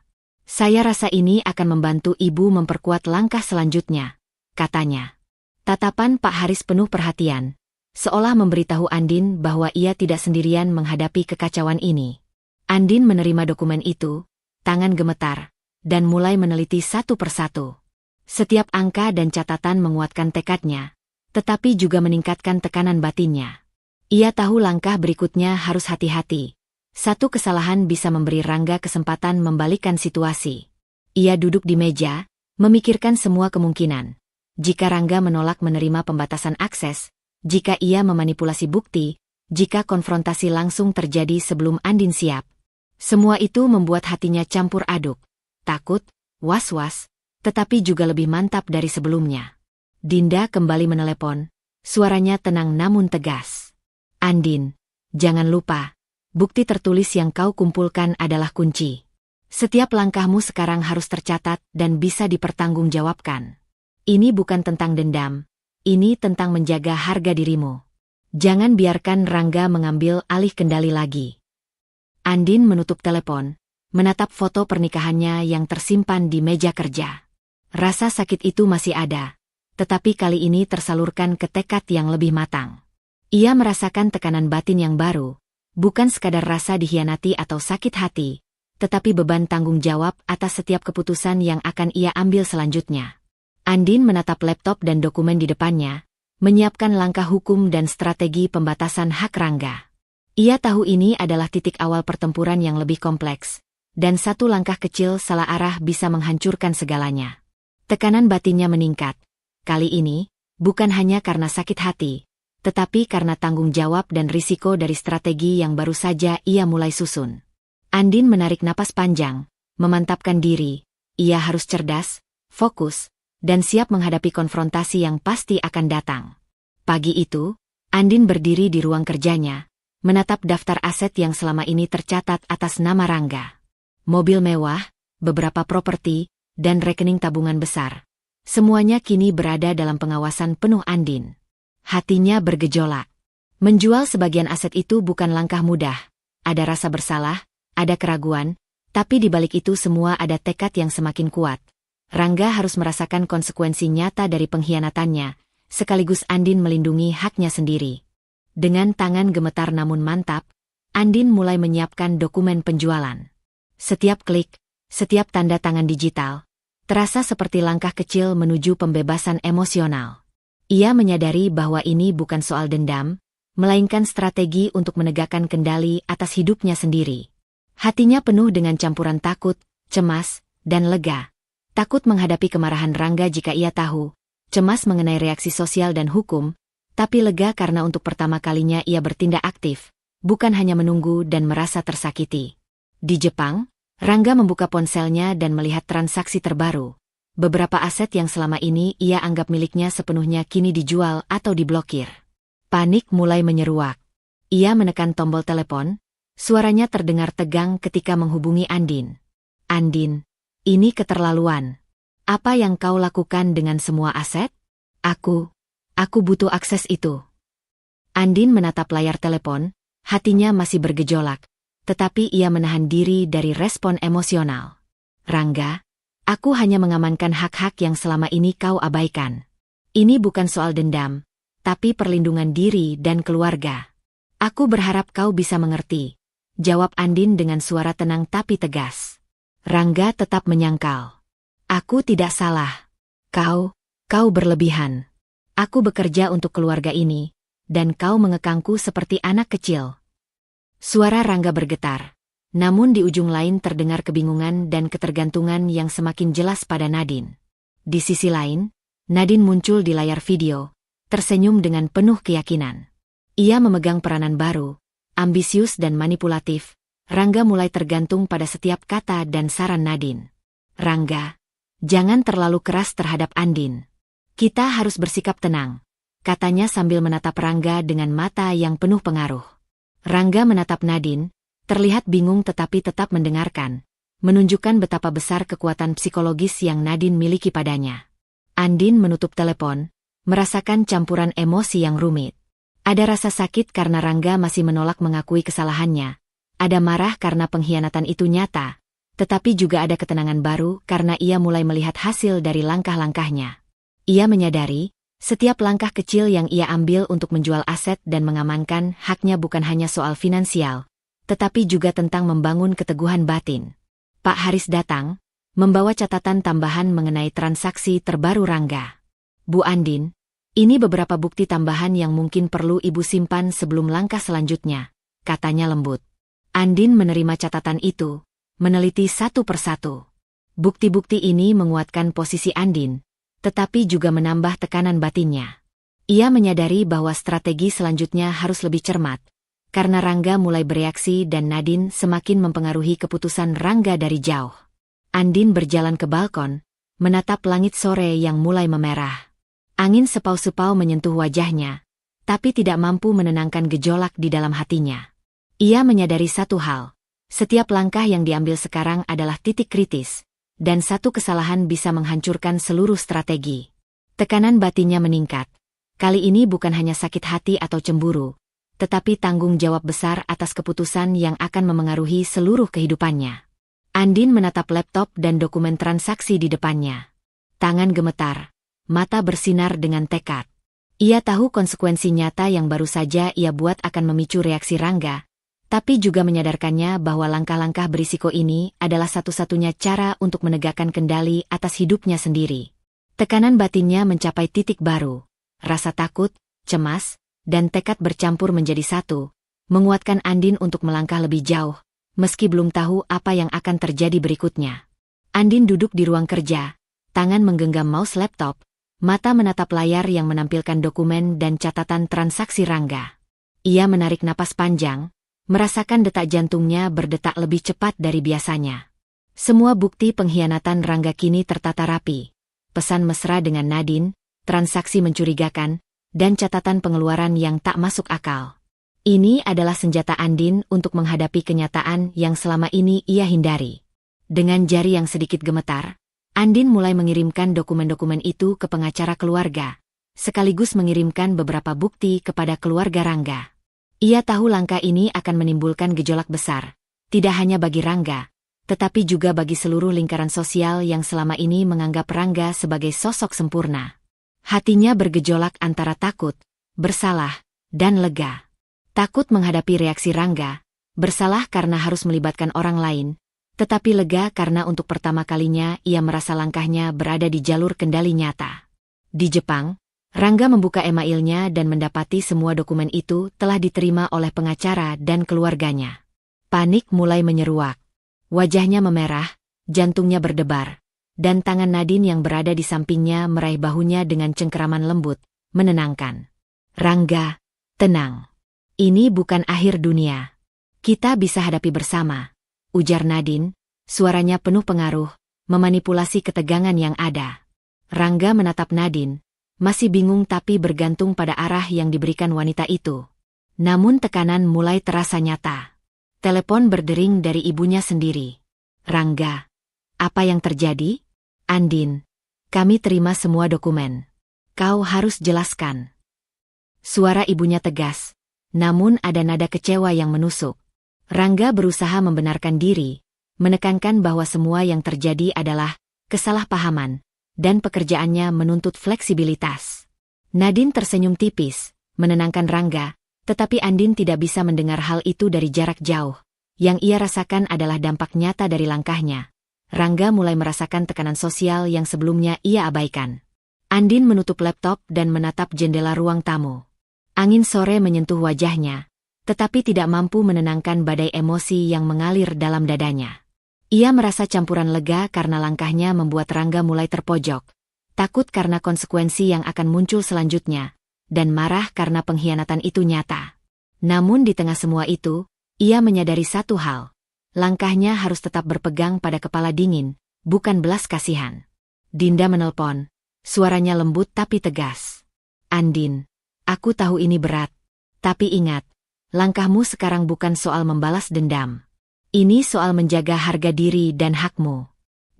Saya rasa ini akan membantu Ibu memperkuat langkah selanjutnya, katanya. Tatapan Pak Haris penuh perhatian, seolah memberitahu Andin bahwa ia tidak sendirian menghadapi kekacauan ini. Andin menerima dokumen itu, tangan gemetar, dan mulai meneliti satu persatu. Setiap angka dan catatan menguatkan tekadnya, tetapi juga meningkatkan tekanan batinnya. Ia tahu langkah berikutnya harus hati-hati. Satu kesalahan bisa memberi Rangga kesempatan membalikkan situasi. Ia duduk di meja, memikirkan semua kemungkinan. Jika Rangga menolak menerima pembatasan akses, jika ia memanipulasi bukti, jika konfrontasi langsung terjadi sebelum Andin siap. Semua itu membuat hatinya campur aduk, takut, was-was, tetapi juga lebih mantap dari sebelumnya. Dinda kembali menelepon, suaranya tenang namun tegas. Andin, jangan lupa, bukti tertulis yang kau kumpulkan adalah kunci. Setiap langkahmu sekarang harus tercatat dan bisa dipertanggungjawabkan. Ini bukan tentang dendam, ini tentang menjaga harga dirimu. Jangan biarkan Rangga mengambil alih kendali lagi. Andin menutup telepon, menatap foto pernikahannya yang tersimpan di meja kerja. Rasa sakit itu masih ada, tetapi kali ini tersalurkan ke tekad yang lebih matang. Ia merasakan tekanan batin yang baru, bukan sekadar rasa dikhianati atau sakit hati, tetapi beban tanggung jawab atas setiap keputusan yang akan ia ambil selanjutnya. Andin menatap laptop dan dokumen di depannya, menyiapkan langkah hukum dan strategi pembatasan hak Rangga. Ia tahu ini adalah titik awal pertempuran yang lebih kompleks, dan satu langkah kecil salah arah bisa menghancurkan segalanya. Tekanan batinnya meningkat. Kali ini, bukan hanya karena sakit hati, tetapi karena tanggung jawab dan risiko dari strategi yang baru saja ia mulai susun. Andin menarik napas panjang, memantapkan diri. Ia harus cerdas, fokus, dan siap menghadapi konfrontasi yang pasti akan datang. Pagi itu, Andin berdiri di ruang kerjanya, menatap daftar aset yang selama ini tercatat atas nama Rangga. Mobil mewah, beberapa properti, dan rekening tabungan besar. Semuanya kini berada dalam pengawasan penuh Andin. Hatinya bergejolak. Menjual sebagian aset itu bukan langkah mudah. Ada rasa bersalah, ada keraguan, tapi di balik itu semua ada tekad yang semakin kuat. Rangga harus merasakan konsekuensi nyata dari pengkhianatannya, sekaligus Andin melindungi haknya sendiri. Dengan tangan gemetar namun mantap, Andin mulai menyiapkan dokumen penjualan. Setiap klik, setiap tanda tangan digital, terasa seperti langkah kecil menuju pembebasan emosional. Ia menyadari bahwa ini bukan soal dendam, melainkan strategi untuk menegakkan kendali atas hidupnya sendiri. Hatinya penuh dengan campuran takut, cemas, dan lega. Takut menghadapi kemarahan Rangga jika ia tahu, cemas mengenai reaksi sosial dan hukum, tapi lega karena untuk pertama kalinya ia bertindak aktif, bukan hanya menunggu dan merasa tersakiti. Di Jepang, Rangga membuka ponselnya dan melihat transaksi terbaru. Beberapa aset yang selama ini ia anggap miliknya sepenuhnya kini dijual atau diblokir. Panik mulai menyeruak. Ia menekan tombol telepon, suaranya terdengar tegang ketika menghubungi Andin. Andin, ini keterlaluan. Apa yang kau lakukan dengan semua aset? Aku butuh akses itu. Andin menatap layar telepon, hatinya masih bergejolak, tetapi ia menahan diri dari respon emosional. Rangga, aku hanya mengamankan hak-hak yang selama ini kau abaikan. Ini bukan soal dendam, tapi perlindungan diri dan keluarga. Aku berharap kau bisa mengerti, jawab Andin dengan suara tenang tapi tegas. Rangga tetap menyangkal. Aku tidak salah. Kau Kau berlebihan. Aku bekerja untuk keluarga ini, dan kau mengekangku seperti anak kecil. Suara Rangga bergetar. Namun di ujung lain terdengar kebingungan dan ketergantungan yang semakin jelas pada Nadine. Di sisi lain, Nadine muncul di layar video, tersenyum dengan penuh keyakinan. Ia memegang peranan baru, ambisius dan manipulatif. Rangga mulai tergantung pada setiap kata dan saran Nadine. Rangga, jangan terlalu keras terhadap Andin. Kita harus bersikap tenang, katanya sambil menatap Rangga dengan mata yang penuh pengaruh. Rangga menatap Nadine, terlihat bingung tetapi tetap mendengarkan, menunjukkan betapa besar kekuatan psikologis yang Nadine miliki padanya. Andin menutup telepon, merasakan campuran emosi yang rumit. Ada rasa sakit karena Rangga masih menolak mengakui kesalahannya. Ada marah karena pengkhianatan itu nyata, tetapi juga ada ketenangan baru karena ia mulai melihat hasil dari langkah-langkahnya. Ia menyadari, setiap langkah kecil yang ia ambil untuk menjual aset dan mengamankan haknya bukan hanya soal finansial, tetapi juga tentang membangun keteguhan batin. Pak Haris datang, membawa catatan tambahan mengenai transaksi terbaru Rangga. Bu Andin, ini beberapa bukti tambahan yang mungkin perlu Ibu simpan sebelum langkah selanjutnya, katanya lembut. Andin menerima catatan itu, meneliti satu persatu. Bukti-bukti ini menguatkan posisi Andin, tetapi juga menambah tekanan batinnya. Ia menyadari bahwa strategi selanjutnya harus lebih cermat, karena Rangga mulai bereaksi dan Nadine semakin mempengaruhi keputusan Rangga dari jauh. Andin berjalan ke balkon, menatap langit sore yang mulai memerah. Angin sepau-sepau menyentuh wajahnya, tapi tidak mampu menenangkan gejolak di dalam hatinya. Ia menyadari satu hal, setiap langkah yang diambil sekarang adalah titik kritis, dan satu kesalahan bisa menghancurkan seluruh strategi. Tekanan batinnya meningkat. Kali ini bukan hanya sakit hati atau cemburu, tetapi tanggung jawab besar atas keputusan yang akan memengaruhi seluruh kehidupannya. Andin menatap laptop dan dokumen transaksi di depannya. Tangan gemetar, mata bersinar dengan tekad. Ia tahu konsekuensi nyata yang baru saja ia buat akan memicu reaksi Rangga, tapi juga menyadarkannya bahwa langkah-langkah berisiko ini adalah satu-satunya cara untuk menegakkan kendali atas hidupnya sendiri. Tekanan batinnya mencapai titik baru. Rasa takut, cemas, dan tekad bercampur menjadi satu, menguatkan Andin untuk melangkah lebih jauh, meski belum tahu apa yang akan terjadi berikutnya. Andin duduk di ruang kerja, tangan menggenggam mouse laptop, mata menatap layar yang menampilkan dokumen dan catatan transaksi Rangga. Ia menarik napas panjang, merasakan detak jantungnya berdetak lebih cepat dari biasanya. Semua bukti pengkhianatan Rangga kini tertata rapi. Pesan mesra dengan Nadine, transaksi mencurigakan, dan catatan pengeluaran yang tak masuk akal. Ini adalah senjata Andin untuk menghadapi kenyataan yang selama ini ia hindari. Dengan jari yang sedikit gemetar, Andin mulai mengirimkan dokumen-dokumen itu ke pengacara keluarga, sekaligus mengirimkan beberapa bukti kepada keluarga Rangga. Ia tahu langkah ini akan menimbulkan gejolak besar, tidak hanya bagi Rangga, tetapi juga bagi seluruh lingkaran sosial yang selama ini menganggap Rangga sebagai sosok sempurna. Hatinya bergejolak antara takut, bersalah, dan lega. Takut menghadapi reaksi Rangga, bersalah karena harus melibatkan orang lain, tetapi lega karena untuk pertama kalinya ia merasa langkahnya berada di jalur kendali nyata. Di Jepang, Rangga membuka emailnya dan mendapati semua dokumen itu telah diterima oleh pengacara dan keluarganya. Panik mulai menyeruak. Wajahnya memerah, jantungnya berdebar, dan tangan Nadine yang berada di sampingnya meraih bahunya dengan cengkeraman lembut, menenangkan. Rangga, tenang. Ini bukan akhir dunia. Kita bisa hadapi bersama, ujar Nadine, suaranya penuh pengaruh, memanipulasi ketegangan yang ada. Rangga menatap Nadine, masih bingung tapi bergantung pada arah yang diberikan wanita itu. Namun tekanan mulai terasa nyata. Telepon berdering dari ibunya sendiri. Rangga, apa yang terjadi? Andin, kami terima semua dokumen. Kau harus jelaskan. Suara ibunya tegas, namun ada nada kecewa yang menusuk. Rangga berusaha membenarkan diri, menekankan bahwa semua yang terjadi adalah kesalahpahaman, dan pekerjaannya menuntut fleksibilitas. Nadine tersenyum tipis, menenangkan Rangga, tetapi Andin tidak bisa mendengar hal itu dari jarak jauh. Yang ia rasakan adalah dampak nyata dari langkahnya. Rangga mulai merasakan tekanan sosial yang sebelumnya ia abaikan. Andin menutup laptop dan menatap jendela ruang tamu. Angin sore menyentuh wajahnya, tetapi tidak mampu menenangkan badai emosi yang mengalir dalam dadanya. Ia merasa campuran lega karena langkahnya membuat Rangga mulai terpojok, takut karena konsekuensi yang akan muncul selanjutnya, dan marah karena pengkhianatan itu nyata. Namun di tengah semua itu, ia menyadari satu hal. Langkahnya harus tetap berpegang pada kepala dingin, bukan belas kasihan. Dinda menelpon. Suaranya lembut tapi tegas. Andin, aku tahu ini berat. Tapi ingat, langkahmu sekarang bukan soal membalas dendam. Ini soal menjaga harga diri dan hakmu.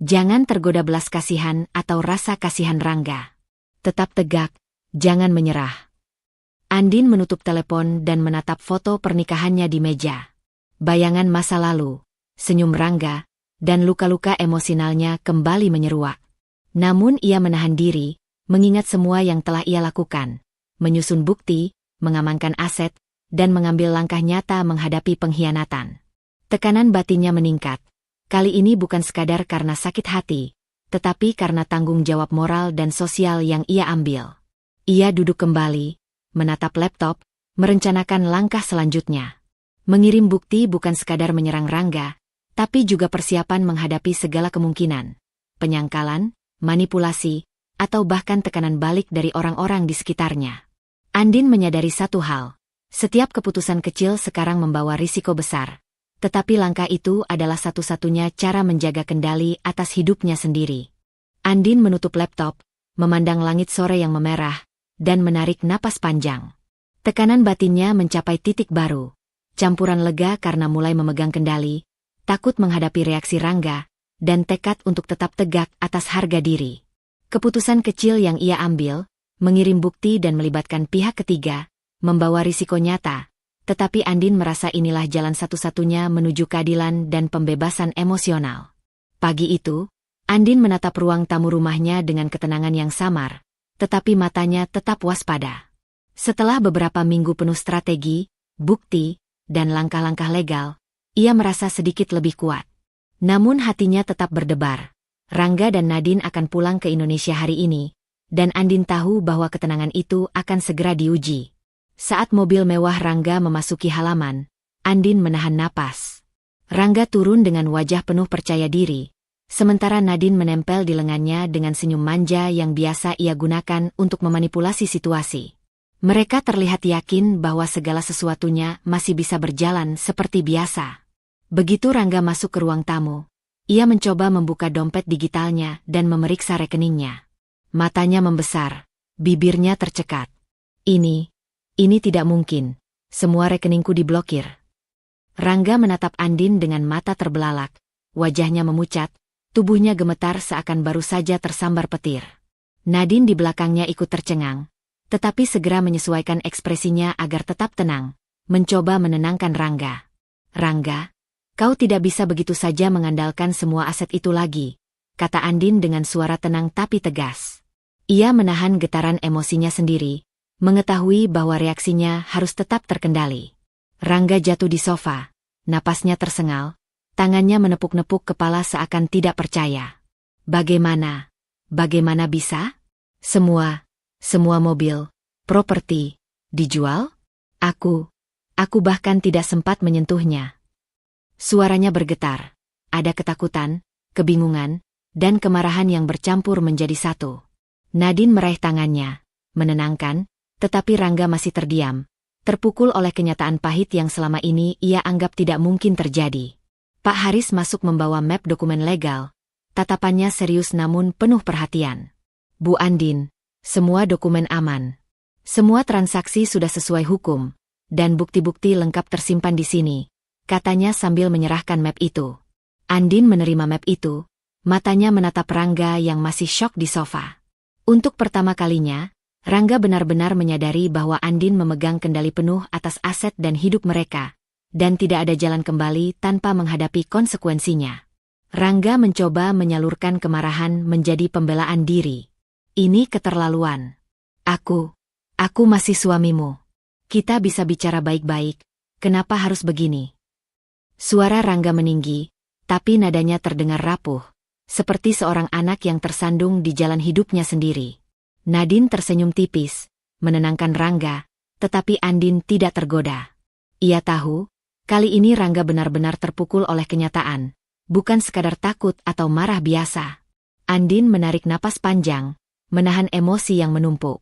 Jangan tergoda belas kasihan atau rasa kasihan Rangga. Tetap tegak, jangan menyerah. Andin menutup telepon dan menatap foto pernikahannya di meja. Bayangan masa lalu, senyum Rangga, dan luka-luka emosionalnya kembali menyeruak. Namun ia menahan diri, mengingat semua yang telah ia lakukan, menyusun bukti, mengamankan aset, dan mengambil langkah nyata menghadapi pengkhianatan. Tekanan batinnya meningkat. Kali ini bukan sekadar karena sakit hati, tetapi karena tanggung jawab moral dan sosial yang ia ambil. Ia duduk kembali, menatap laptop, merencanakan langkah selanjutnya. Mengirim bukti bukan sekadar menyerang Rangga, tapi juga persiapan menghadapi segala kemungkinan. Penyangkalan, manipulasi, atau bahkan tekanan balik dari orang-orang di sekitarnya. Andin menyadari satu hal. Setiap keputusan kecil sekarang membawa risiko besar. Tetapi langkah itu adalah satu-satunya cara menjaga kendali atas hidupnya sendiri. Andin menutup laptop, memandang langit sore yang memerah, dan menarik napas panjang. Tekanan batinnya mencapai titik baru. Campuran lega karena mulai memegang kendali, takut menghadapi reaksi Rangga, dan tekad untuk tetap tegak atas harga diri. Keputusan kecil yang ia ambil, mengirim bukti dan melibatkan pihak ketiga, membawa risiko nyata, tetapi Andin merasa inilah jalan satu-satunya menuju keadilan dan pembebasan emosional. Pagi itu, Andin menatap ruang tamu rumahnya dengan ketenangan yang samar, tetapi matanya tetap waspada. Setelah beberapa minggu penuh strategi, bukti, dan langkah-langkah legal, ia merasa sedikit lebih kuat. Namun hatinya tetap berdebar. Rangga dan Nadine akan pulang ke Indonesia hari ini, dan Andin tahu bahwa ketenangan itu akan segera diuji. Saat mobil mewah Rangga memasuki halaman, Andin menahan napas. Rangga turun dengan wajah penuh percaya diri, sementara Nadine menempel di lengannya dengan senyum manja yang biasa ia gunakan untuk memanipulasi situasi. Mereka terlihat yakin bahwa segala sesuatunya masih bisa berjalan seperti biasa. Begitu Rangga masuk ke ruang tamu, ia mencoba membuka dompet digitalnya dan memeriksa rekeningnya. Matanya membesar, bibirnya tercekat. Ini tidak mungkin. Semua rekeningku diblokir. Rangga menatap Andin dengan mata terbelalak, wajahnya memucat, tubuhnya gemetar seakan baru saja tersambar petir. Nadine di belakangnya ikut tercengang, tetapi segera menyesuaikan ekspresinya agar tetap tenang, mencoba menenangkan Rangga. Rangga, kau tidak bisa begitu saja mengandalkan semua aset itu lagi, kata Andin dengan suara tenang tapi tegas. Ia menahan getaran emosinya sendiri, mengetahui bahwa reaksinya harus tetap terkendali. Rangga jatuh di sofa, napasnya tersengal, tangannya menepuk-nepuk kepala seakan tidak percaya. Bagaimana bisa? Semua mobil, properti, dijual? Aku bahkan tidak sempat menyentuhnya. Suaranya bergetar. Ada ketakutan, kebingungan, dan kemarahan yang bercampur menjadi satu. Nadine meraih tangannya, menenangkan, tetapi Rangga masih terdiam, terpukul oleh kenyataan pahit yang selama ini ia anggap tidak mungkin terjadi. Pak Haris masuk membawa map dokumen legal, tatapannya serius namun penuh perhatian. Bu Andin, semua dokumen aman. Semua transaksi sudah sesuai hukum, dan bukti-bukti lengkap tersimpan di sini, katanya sambil menyerahkan map itu. Andin menerima map itu, matanya menatap Rangga yang masih syok di sofa. Untuk pertama kalinya, Rangga benar-benar menyadari bahwa Andin memegang kendali penuh atas aset dan hidup mereka, dan tidak ada jalan kembali tanpa menghadapi konsekuensinya. Rangga mencoba menyalurkan kemarahan menjadi pembelaan diri. Ini keterlaluan. Aku masih suamimu. Kita bisa bicara baik-baik, kenapa harus begini? Suara Rangga meninggi, tapi nadanya terdengar rapuh, seperti seorang anak yang tersandung di jalan hidupnya sendiri. Nadine tersenyum tipis, menenangkan Rangga, tetapi Andin tidak tergoda. Ia tahu, kali ini Rangga benar-benar terpukul oleh kenyataan, bukan sekadar takut atau marah biasa. Andin menarik napas panjang, menahan emosi yang menumpuk.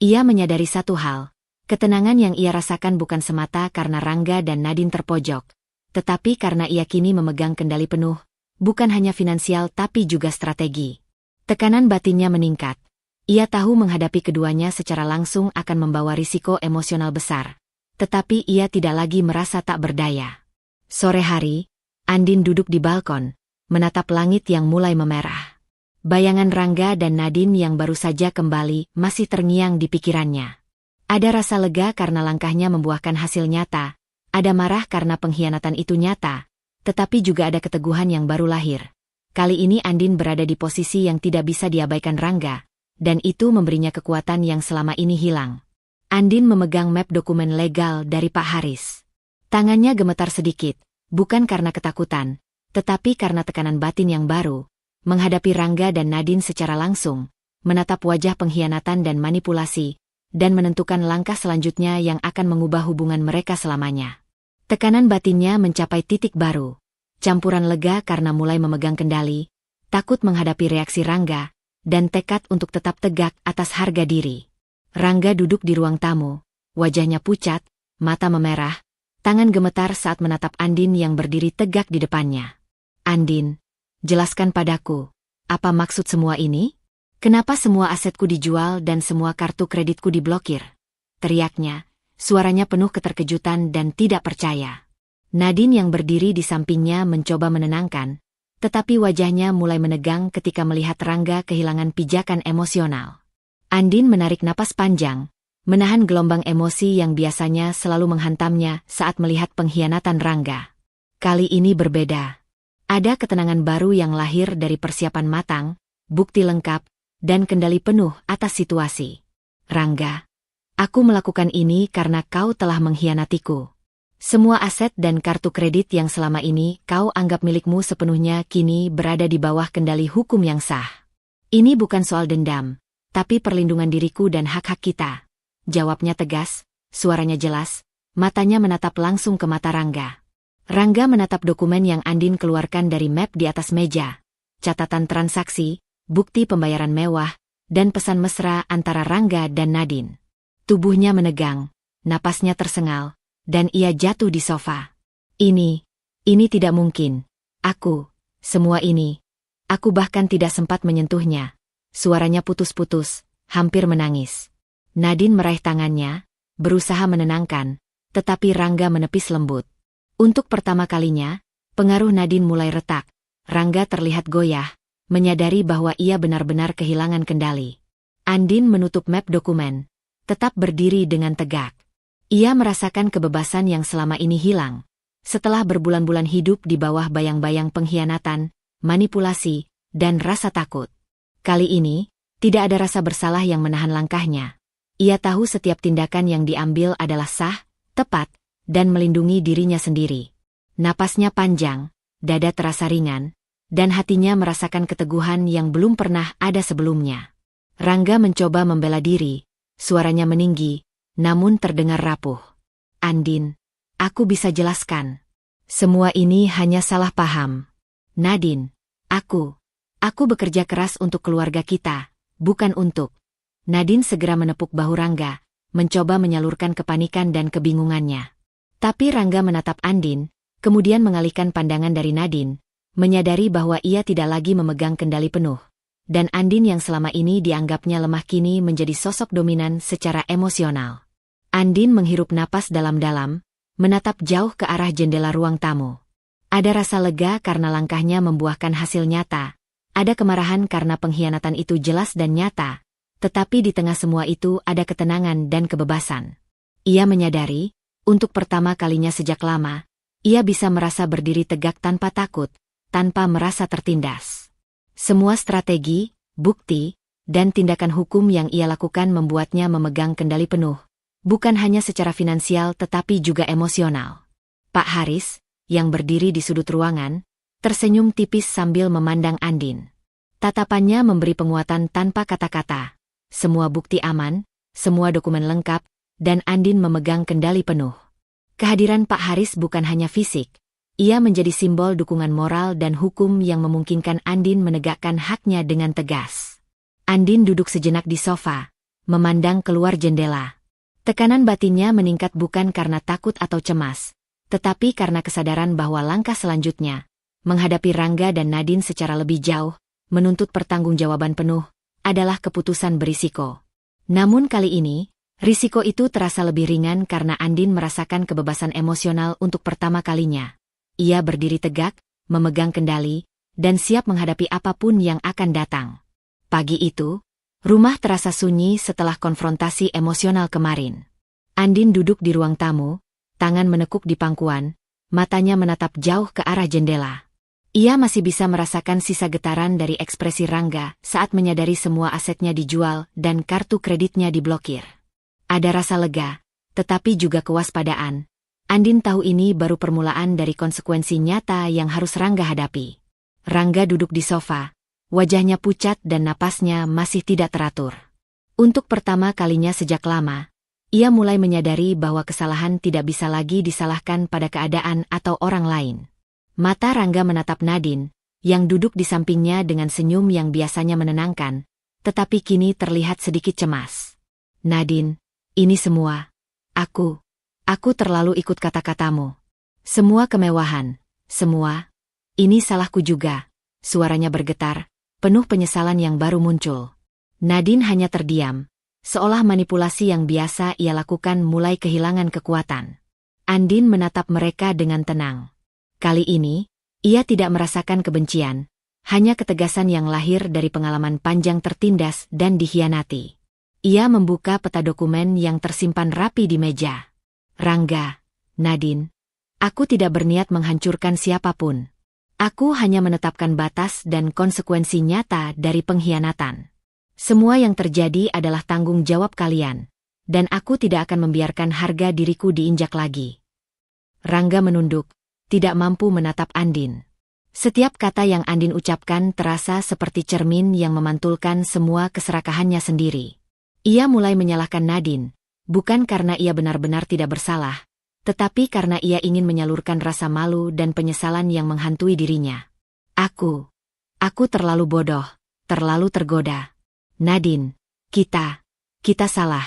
Ia menyadari satu hal, ketenangan yang ia rasakan bukan semata karena Rangga dan Nadine terpojok, tetapi karena ia kini memegang kendali penuh, bukan hanya finansial tapi juga strategi. Tekanan batinnya meningkat. Ia tahu menghadapi keduanya secara langsung akan membawa risiko emosional besar. Tetapi ia tidak lagi merasa tak berdaya. Sore hari, Andin duduk di balkon, menatap langit yang mulai memerah. Bayangan Rangga dan Nadine yang baru saja kembali masih terngiang di pikirannya. Ada rasa lega karena langkahnya membuahkan hasil nyata, ada marah karena pengkhianatan itu nyata, tetapi juga ada keteguhan yang baru lahir. Kali ini Andin berada di posisi yang tidak bisa diabaikan Rangga, dan itu memberinya kekuatan yang selama ini hilang. Andin memegang map dokumen legal dari Pak Haris. Tangannya gemetar sedikit, bukan karena ketakutan, tetapi karena tekanan batin yang baru, menghadapi Rangga dan Nadine secara langsung, menatap wajah pengkhianatan dan manipulasi, dan menentukan langkah selanjutnya yang akan mengubah hubungan mereka selamanya. Tekanan batinnya mencapai titik baru, campuran lega karena mulai memegang kendali, takut menghadapi reaksi Rangga, dan tekad untuk tetap tegak atas harga diri. Rangga duduk di ruang tamu, wajahnya pucat, mata memerah, tangan gemetar saat menatap Andin yang berdiri tegak di depannya. Andin, jelaskan padaku, apa maksud semua ini? Kenapa semua asetku dijual dan semua kartu kreditku diblokir? Teriaknya, suaranya penuh keterkejutan dan tidak percaya. Nadine yang berdiri di sampingnya mencoba menenangkan, tetapi wajahnya mulai menegang ketika melihat Rangga kehilangan pijakan emosional. Andin menarik napas panjang, menahan gelombang emosi yang biasanya selalu menghantamnya saat melihat pengkhianatan Rangga. Kali ini berbeda. Ada ketenangan baru yang lahir dari persiapan matang, bukti lengkap, dan kendali penuh atas situasi. Rangga, aku melakukan ini karena kau telah mengkhianatiku. Semua aset dan kartu kredit yang selama ini kau anggap milikmu sepenuhnya kini berada di bawah kendali hukum yang sah. Ini bukan soal dendam, tapi perlindungan diriku dan hak-hak kita. Jawabnya tegas, suaranya jelas, matanya menatap langsung ke mata Rangga. Rangga menatap dokumen yang Andin keluarkan dari map di atas meja. Catatan transaksi, bukti pembayaran mewah, dan pesan mesra antara Rangga dan Nadine. Tubuhnya menegang, napasnya tersengal, dan ia jatuh di sofa. Ini tidak mungkin. Semua ini. Aku bahkan tidak sempat menyentuhnya. Suaranya putus-putus, hampir menangis. Nadine meraih tangannya, berusaha menenangkan, tetapi Rangga menepis lembut. Untuk pertama kalinya, pengaruh Nadine mulai retak. Rangga terlihat goyah, menyadari bahwa ia benar-benar kehilangan kendali. Andin menutup map dokumen, tetap berdiri dengan tegak. Ia merasakan kebebasan yang selama ini hilang. Setelah berbulan-bulan hidup di bawah bayang-bayang pengkhianatan, manipulasi, dan rasa takut. Kali ini, tidak ada rasa bersalah yang menahan langkahnya. Ia tahu setiap tindakan yang diambil adalah sah, tepat, dan melindungi dirinya sendiri. Napasnya panjang, dada terasa ringan, dan hatinya merasakan keteguhan yang belum pernah ada sebelumnya. Rangga mencoba membela diri, suaranya meninggi, namun terdengar rapuh. Andin, aku bisa jelaskan. Semua ini hanya salah paham. Nadine, aku bekerja keras untuk keluarga kita, bukan untuk. Nadine segera menepuk bahu Rangga, mencoba menyalurkan kepanikan dan kebingungannya. Tapi Rangga menatap Andin, kemudian mengalihkan pandangan dari Nadine, menyadari bahwa ia tidak lagi memegang kendali penuh. Dan Andin yang selama ini dianggapnya lemah kini menjadi sosok dominan secara emosional. Andin menghirup napas dalam-dalam, menatap jauh ke arah jendela ruang tamu. Ada rasa lega karena langkahnya membuahkan hasil nyata, ada kemarahan karena pengkhianatan itu jelas dan nyata, tetapi di tengah semua itu ada ketenangan dan kebebasan. Ia menyadari, untuk pertama kalinya sejak lama, ia bisa merasa berdiri tegak tanpa takut, tanpa merasa tertindas. Semua strategi, bukti, dan tindakan hukum yang ia lakukan membuatnya memegang kendali penuh. Bukan hanya secara finansial tetapi juga emosional. Pak Haris, yang berdiri di sudut ruangan, tersenyum tipis sambil memandang Andin. Tatapannya memberi penguatan tanpa kata-kata. semua bukti aman, semua dokumen lengkap, dan Andin memegang kendali penuh. Kehadiran Pak Haris bukan hanya fisik, ia menjadi simbol dukungan moral dan hukum yang memungkinkan Andin menegakkan haknya dengan tegas. Andin duduk sejenak di sofa, memandang keluar jendela. Tekanan batinnya meningkat bukan karena takut atau cemas, tetapi karena kesadaran bahwa langkah selanjutnya, menghadapi Rangga dan Nadine secara lebih jauh, menuntut pertanggungjawaban penuh, adalah keputusan berisiko. Namun kali ini, risiko itu terasa lebih ringan karena Andin merasakan kebebasan emosional untuk pertama kalinya. Ia berdiri tegak, memegang kendali, dan siap menghadapi apapun yang akan datang. Pagi itu, rumah terasa sunyi setelah konfrontasi emosional kemarin. Andin duduk di ruang tamu, tangan menekuk di pangkuan, matanya menatap jauh ke arah jendela. Ia masih bisa merasakan sisa getaran dari ekspresi Rangga saat menyadari semua asetnya dijual dan kartu kreditnya diblokir. Ada rasa lega, tetapi juga kewaspadaan. Andin tahu ini baru permulaan dari konsekuensi nyata yang harus Rangga hadapi. Rangga duduk di sofa, wajahnya pucat dan napasnya masih tidak teratur. Untuk pertama kalinya sejak lama, ia mulai menyadari bahwa kesalahan tidak bisa lagi disalahkan pada keadaan atau orang lain. Mata Rangga menatap Nadine, yang duduk di sampingnya dengan senyum yang biasanya menenangkan, tetapi kini terlihat sedikit cemas. Nadine, ini semua. Aku terlalu ikut kata-katamu. Semua kemewahan, semua. Ini salahku juga. Suaranya bergetar, penuh penyesalan yang baru muncul. Nadine hanya terdiam, seolah manipulasi yang biasa ia lakukan mulai kehilangan kekuatan. Andin menatap mereka dengan tenang. Kali ini, ia tidak merasakan kebencian, hanya ketegasan yang lahir dari pengalaman panjang tertindas dan dikhianati. Ia membuka peta dokumen yang tersimpan rapi di meja. Rangga, Nadine, aku tidak berniat menghancurkan siapapun. Aku hanya menetapkan batas dan konsekuensi nyata dari pengkhianatan. Semua yang terjadi adalah tanggung jawab kalian, dan aku tidak akan membiarkan harga diriku diinjak lagi. Rangga menunduk, tidak mampu menatap Andin. Setiap kata yang Andin ucapkan terasa seperti cermin yang memantulkan semua keserakahannya sendiri. Ia mulai menyalahkan Nadine, bukan karena ia benar-benar tidak bersalah, tetapi karena ia ingin menyalurkan rasa malu dan penyesalan yang menghantui dirinya. Aku terlalu bodoh, terlalu tergoda. Nadine, kita salah,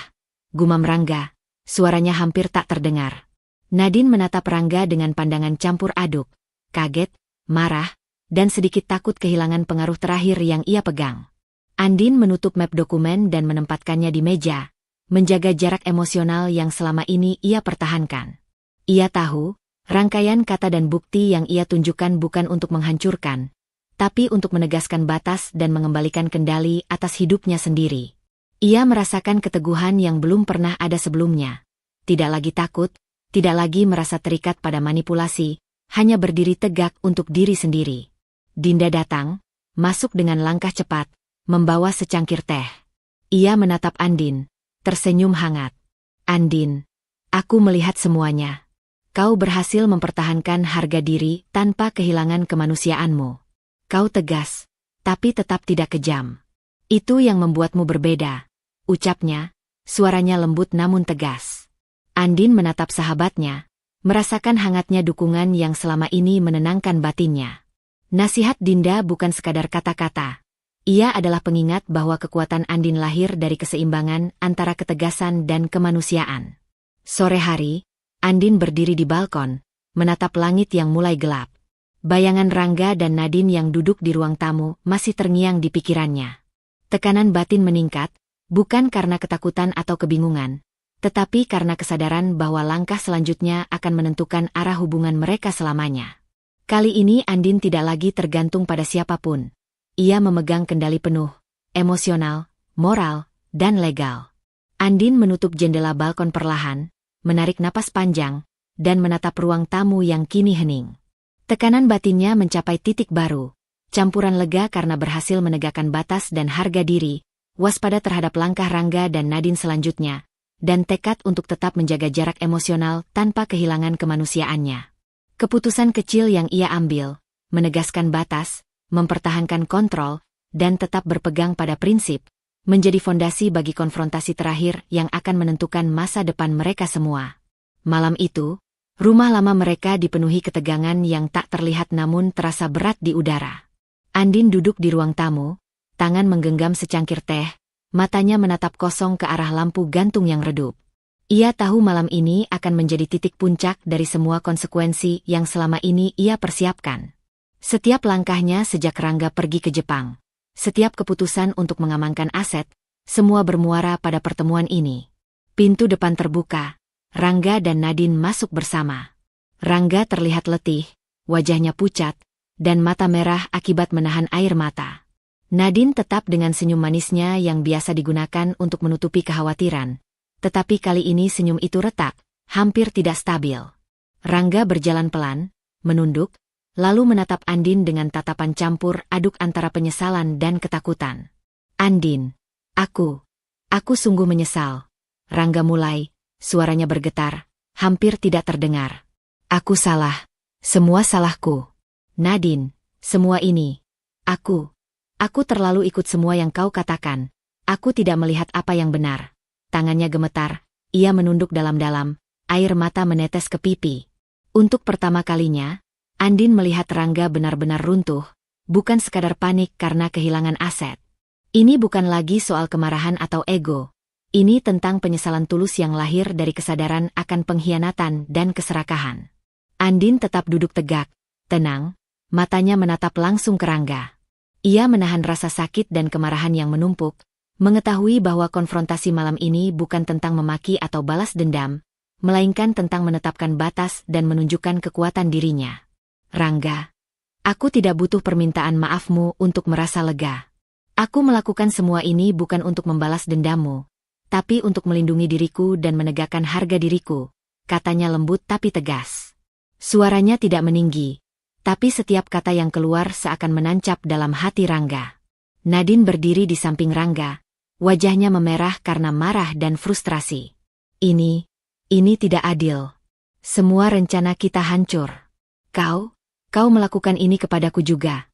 gumam Rangga, suaranya hampir tak terdengar. Nadine menatap Rangga dengan pandangan campur aduk, kaget, marah, dan sedikit takut kehilangan pengaruh terakhir yang ia pegang. Andin menutup map dokumen dan menempatkannya di meja, menjaga jarak emosional yang selama ini ia pertahankan. Ia tahu, rangkaian kata dan bukti yang ia tunjukkan bukan untuk menghancurkan, tapi untuk menegaskan batas dan mengembalikan kendali atas hidupnya sendiri. Ia merasakan keteguhan yang belum pernah ada sebelumnya. Tidak lagi takut, tidak lagi merasa terikat pada manipulasi, hanya berdiri tegak untuk diri sendiri. Dinda datang, masuk dengan langkah cepat, membawa secangkir teh. Ia menatap Andin, tersenyum hangat. Andin, aku melihat semuanya. Kau berhasil mempertahankan harga diri tanpa kehilangan kemanusiaanmu. Kau tegas, tapi tetap tidak kejam. Itu yang membuatmu berbeda, ucapnya, suaranya lembut namun tegas. Andin menatap sahabatnya, merasakan hangatnya dukungan yang selama ini menenangkan batinnya. Nasihat Dinda bukan sekadar kata-kata. Ia adalah pengingat bahwa kekuatan Andin lahir dari keseimbangan antara ketegasan dan kemanusiaan. Sore hari, Andin berdiri di balkon, menatap langit yang mulai gelap. Bayangan Rangga dan Nadine yang duduk di ruang tamu masih terngiang di pikirannya. Tekanan batin meningkat, bukan karena ketakutan atau kebingungan, tetapi karena kesadaran bahwa langkah selanjutnya akan menentukan arah hubungan mereka selamanya. Kali ini Andin tidak lagi tergantung pada siapapun. Ia memegang kendali penuh, emosional, moral, dan legal. Andin menutup jendela balkon perlahan, menarik napas panjang, dan menatap ruang tamu yang kini hening. Tekanan batinnya mencapai titik baru, campuran lega karena berhasil menegakkan batas dan harga diri, waspada terhadap langkah Rangga dan Nadine selanjutnya, dan tekad untuk tetap menjaga jarak emosional tanpa kehilangan kemanusiaannya. Keputusan kecil yang ia ambil, menegaskan batas, mempertahankan kontrol, dan tetap berpegang pada prinsip, menjadi fondasi bagi konfrontasi terakhir yang akan menentukan masa depan mereka semua. Malam itu, rumah lama mereka dipenuhi ketegangan yang tak terlihat namun terasa berat di udara. Andin duduk di ruang tamu, tangan menggenggam secangkir teh, matanya menatap kosong ke arah lampu gantung yang redup. Ia tahu malam ini akan menjadi titik puncak dari semua konsekuensi yang selama ini ia persiapkan. Setiap langkahnya sejak Rangga pergi ke Jepang, setiap keputusan untuk mengamankan aset, semua bermuara pada pertemuan ini. Pintu depan terbuka, Rangga dan Nadine masuk bersama. Rangga terlihat letih, wajahnya pucat, dan mata merah akibat menahan air mata. Nadine tetap dengan senyum manisnya yang biasa digunakan untuk menutupi kekhawatiran. Tetapi kali ini senyum itu retak, hampir tidak stabil. Rangga berjalan pelan, menunduk, lalu menatap Andin dengan tatapan campur aduk antara penyesalan dan ketakutan. Andin, aku sungguh menyesal. Rangga mulai, suaranya bergetar, hampir tidak terdengar. Aku salah, semua salahku. Nadine, semua ini, aku terlalu ikut semua yang kau katakan. Aku tidak melihat apa yang benar. Tangannya gemetar, ia menunduk dalam-dalam, air mata menetes ke pipi. Untuk pertama kalinya, Andin melihat Rangga benar-benar runtuh, bukan sekadar panik karena kehilangan aset. Ini bukan lagi soal kemarahan atau ego. Ini tentang penyesalan tulus yang lahir dari kesadaran akan pengkhianatan dan keserakahan. Andin tetap duduk tegak, tenang, matanya menatap langsung ke Rangga. Ia menahan rasa sakit dan kemarahan yang menumpuk, mengetahui bahwa konfrontasi malam ini bukan tentang memaki atau balas dendam, melainkan tentang menetapkan batas dan menunjukkan kekuatan dirinya. Rangga, aku tidak butuh permintaan maafmu untuk merasa lega. Aku melakukan semua ini bukan untuk membalas dendammu, tapi untuk melindungi diriku dan menegakkan harga diriku, katanya lembut tapi tegas. Suaranya tidak meninggi, tapi setiap kata yang keluar seakan menancap dalam hati Rangga. Nadine berdiri di samping Rangga, wajahnya memerah karena marah dan frustrasi. Ini tidak adil. Semua rencana kita hancur. Kau melakukan ini kepadaku juga.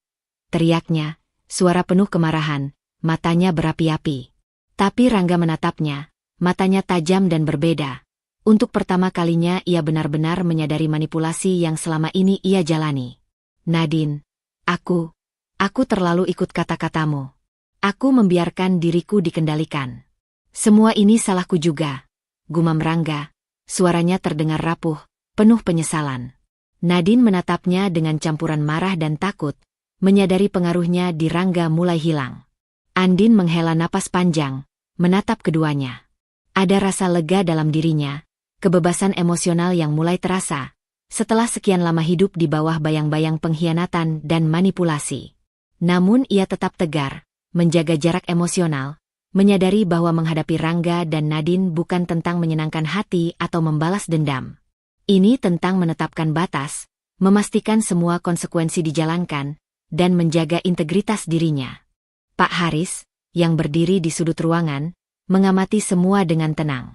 Teriaknya, suara penuh kemarahan, matanya berapi-api. Tapi Rangga menatapnya, matanya tajam dan berbeda. Untuk pertama kalinya ia benar-benar menyadari manipulasi yang selama ini ia jalani. Nadine, aku terlalu ikut kata-katamu. Aku membiarkan diriku dikendalikan. Semua ini salahku juga, gumam Rangga, suaranya terdengar rapuh, penuh penyesalan. Nadine menatapnya dengan campuran marah dan takut, menyadari pengaruhnya di Rangga mulai hilang. Andin menghela napas panjang, menatap keduanya. Ada rasa lega dalam dirinya, kebebasan emosional yang mulai terasa, setelah sekian lama hidup di bawah bayang-bayang pengkhianatan dan manipulasi. Namun ia tetap tegar, menjaga jarak emosional, menyadari bahwa menghadapi Rangga dan Nadine bukan tentang menyenangkan hati atau membalas dendam. Ini tentang menetapkan batas, memastikan semua konsekuensi dijalankan, dan menjaga integritas dirinya. Pak Haris, yang berdiri di sudut ruangan, mengamati semua dengan tenang.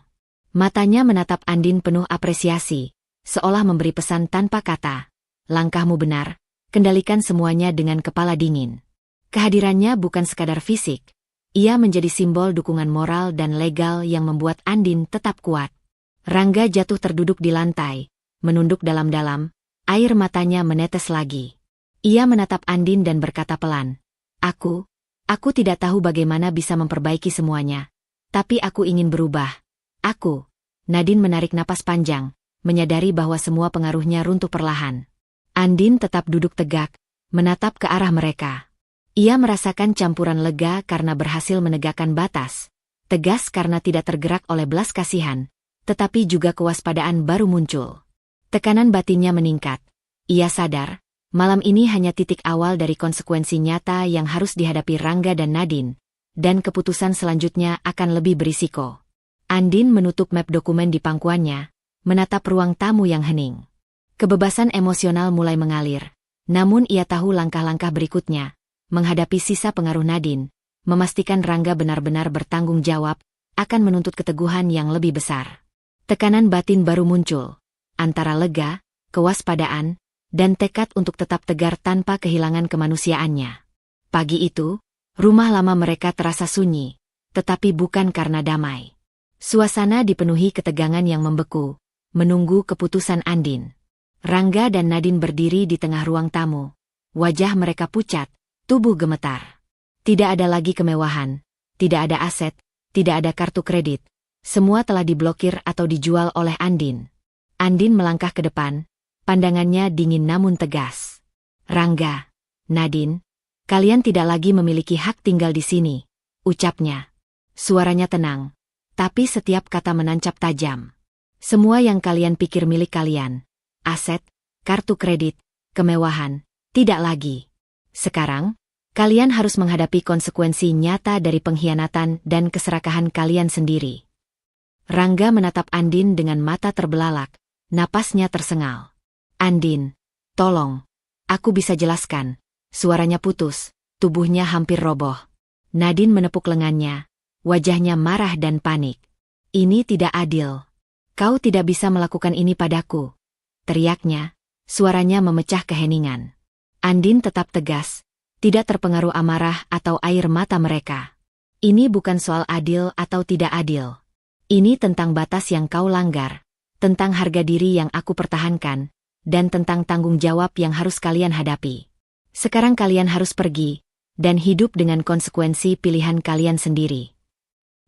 Matanya menatap Andin penuh apresiasi, seolah memberi pesan tanpa kata. Langkahmu benar, kendalikan semuanya dengan kepala dingin. Kehadirannya bukan sekadar fisik, ia menjadi simbol dukungan moral dan legal yang membuat Andin tetap kuat. Rangga jatuh terduduk di lantai, menunduk dalam-dalam, air matanya menetes lagi. Ia menatap Andin dan berkata pelan, Aku tidak tahu bagaimana bisa memperbaiki semuanya, tapi aku ingin berubah. Nadine menarik napas panjang, menyadari bahwa semua pengaruhnya runtuh perlahan. Andin tetap duduk tegak, menatap ke arah mereka. Ia merasakan campuran lega karena berhasil menegakkan batas, tegas karena tidak tergerak oleh belas kasihan, tetapi juga kewaspadaan baru muncul. Tekanan batinnya meningkat. Ia sadar, malam ini hanya titik awal dari konsekuensi nyata yang harus dihadapi Rangga dan Nadine, dan keputusan selanjutnya akan lebih berisiko. Andin menutup map dokumen di pangkuannya, menatap ruang tamu yang hening. Kebebasan emosional mulai mengalir, namun ia tahu langkah-langkah berikutnya, menghadapi sisa pengaruh Nadine, memastikan Rangga benar-benar bertanggung jawab, akan menuntut keteguhan yang lebih besar. Tekanan batin baru muncul, antara lega, kewaspadaan, dan tekad untuk tetap tegar tanpa kehilangan kemanusiaannya. Pagi itu, rumah lama mereka terasa sunyi, tetapi bukan karena damai. Suasana dipenuhi ketegangan yang membeku, menunggu keputusan Andin. Rangga dan Nadine berdiri di tengah ruang tamu. Wajah mereka pucat, tubuh gemetar. Tidak ada lagi kemewahan, tidak ada aset, tidak ada kartu kredit. Semua telah diblokir atau dijual oleh Andin. Andin melangkah ke depan, pandangannya dingin namun tegas. Rangga, Nadine, kalian tidak lagi memiliki hak tinggal di sini, ucapnya. Suaranya tenang, tapi setiap kata menancap tajam. Semua yang kalian pikir milik kalian, aset, kartu kredit, kemewahan, tidak lagi. Sekarang, kalian harus menghadapi konsekuensi nyata dari pengkhianatan dan keserakahan kalian sendiri. Rangga menatap Andin dengan mata terbelalak, napasnya tersengal. Andin, tolong, aku bisa jelaskan. Suaranya putus, tubuhnya hampir roboh. Nadine menepuk lengannya, wajahnya marah dan panik. Ini tidak adil. Kau tidak bisa melakukan ini padaku. Teriaknya, suaranya memecah keheningan. Andin tetap tegas, tidak terpengaruh amarah atau air mata mereka. Ini bukan soal adil atau tidak adil. Ini tentang batas yang kau langgar, tentang harga diri yang aku pertahankan, dan tentang tanggung jawab yang harus kalian hadapi. Sekarang kalian harus pergi, dan hidup dengan konsekuensi pilihan kalian sendiri.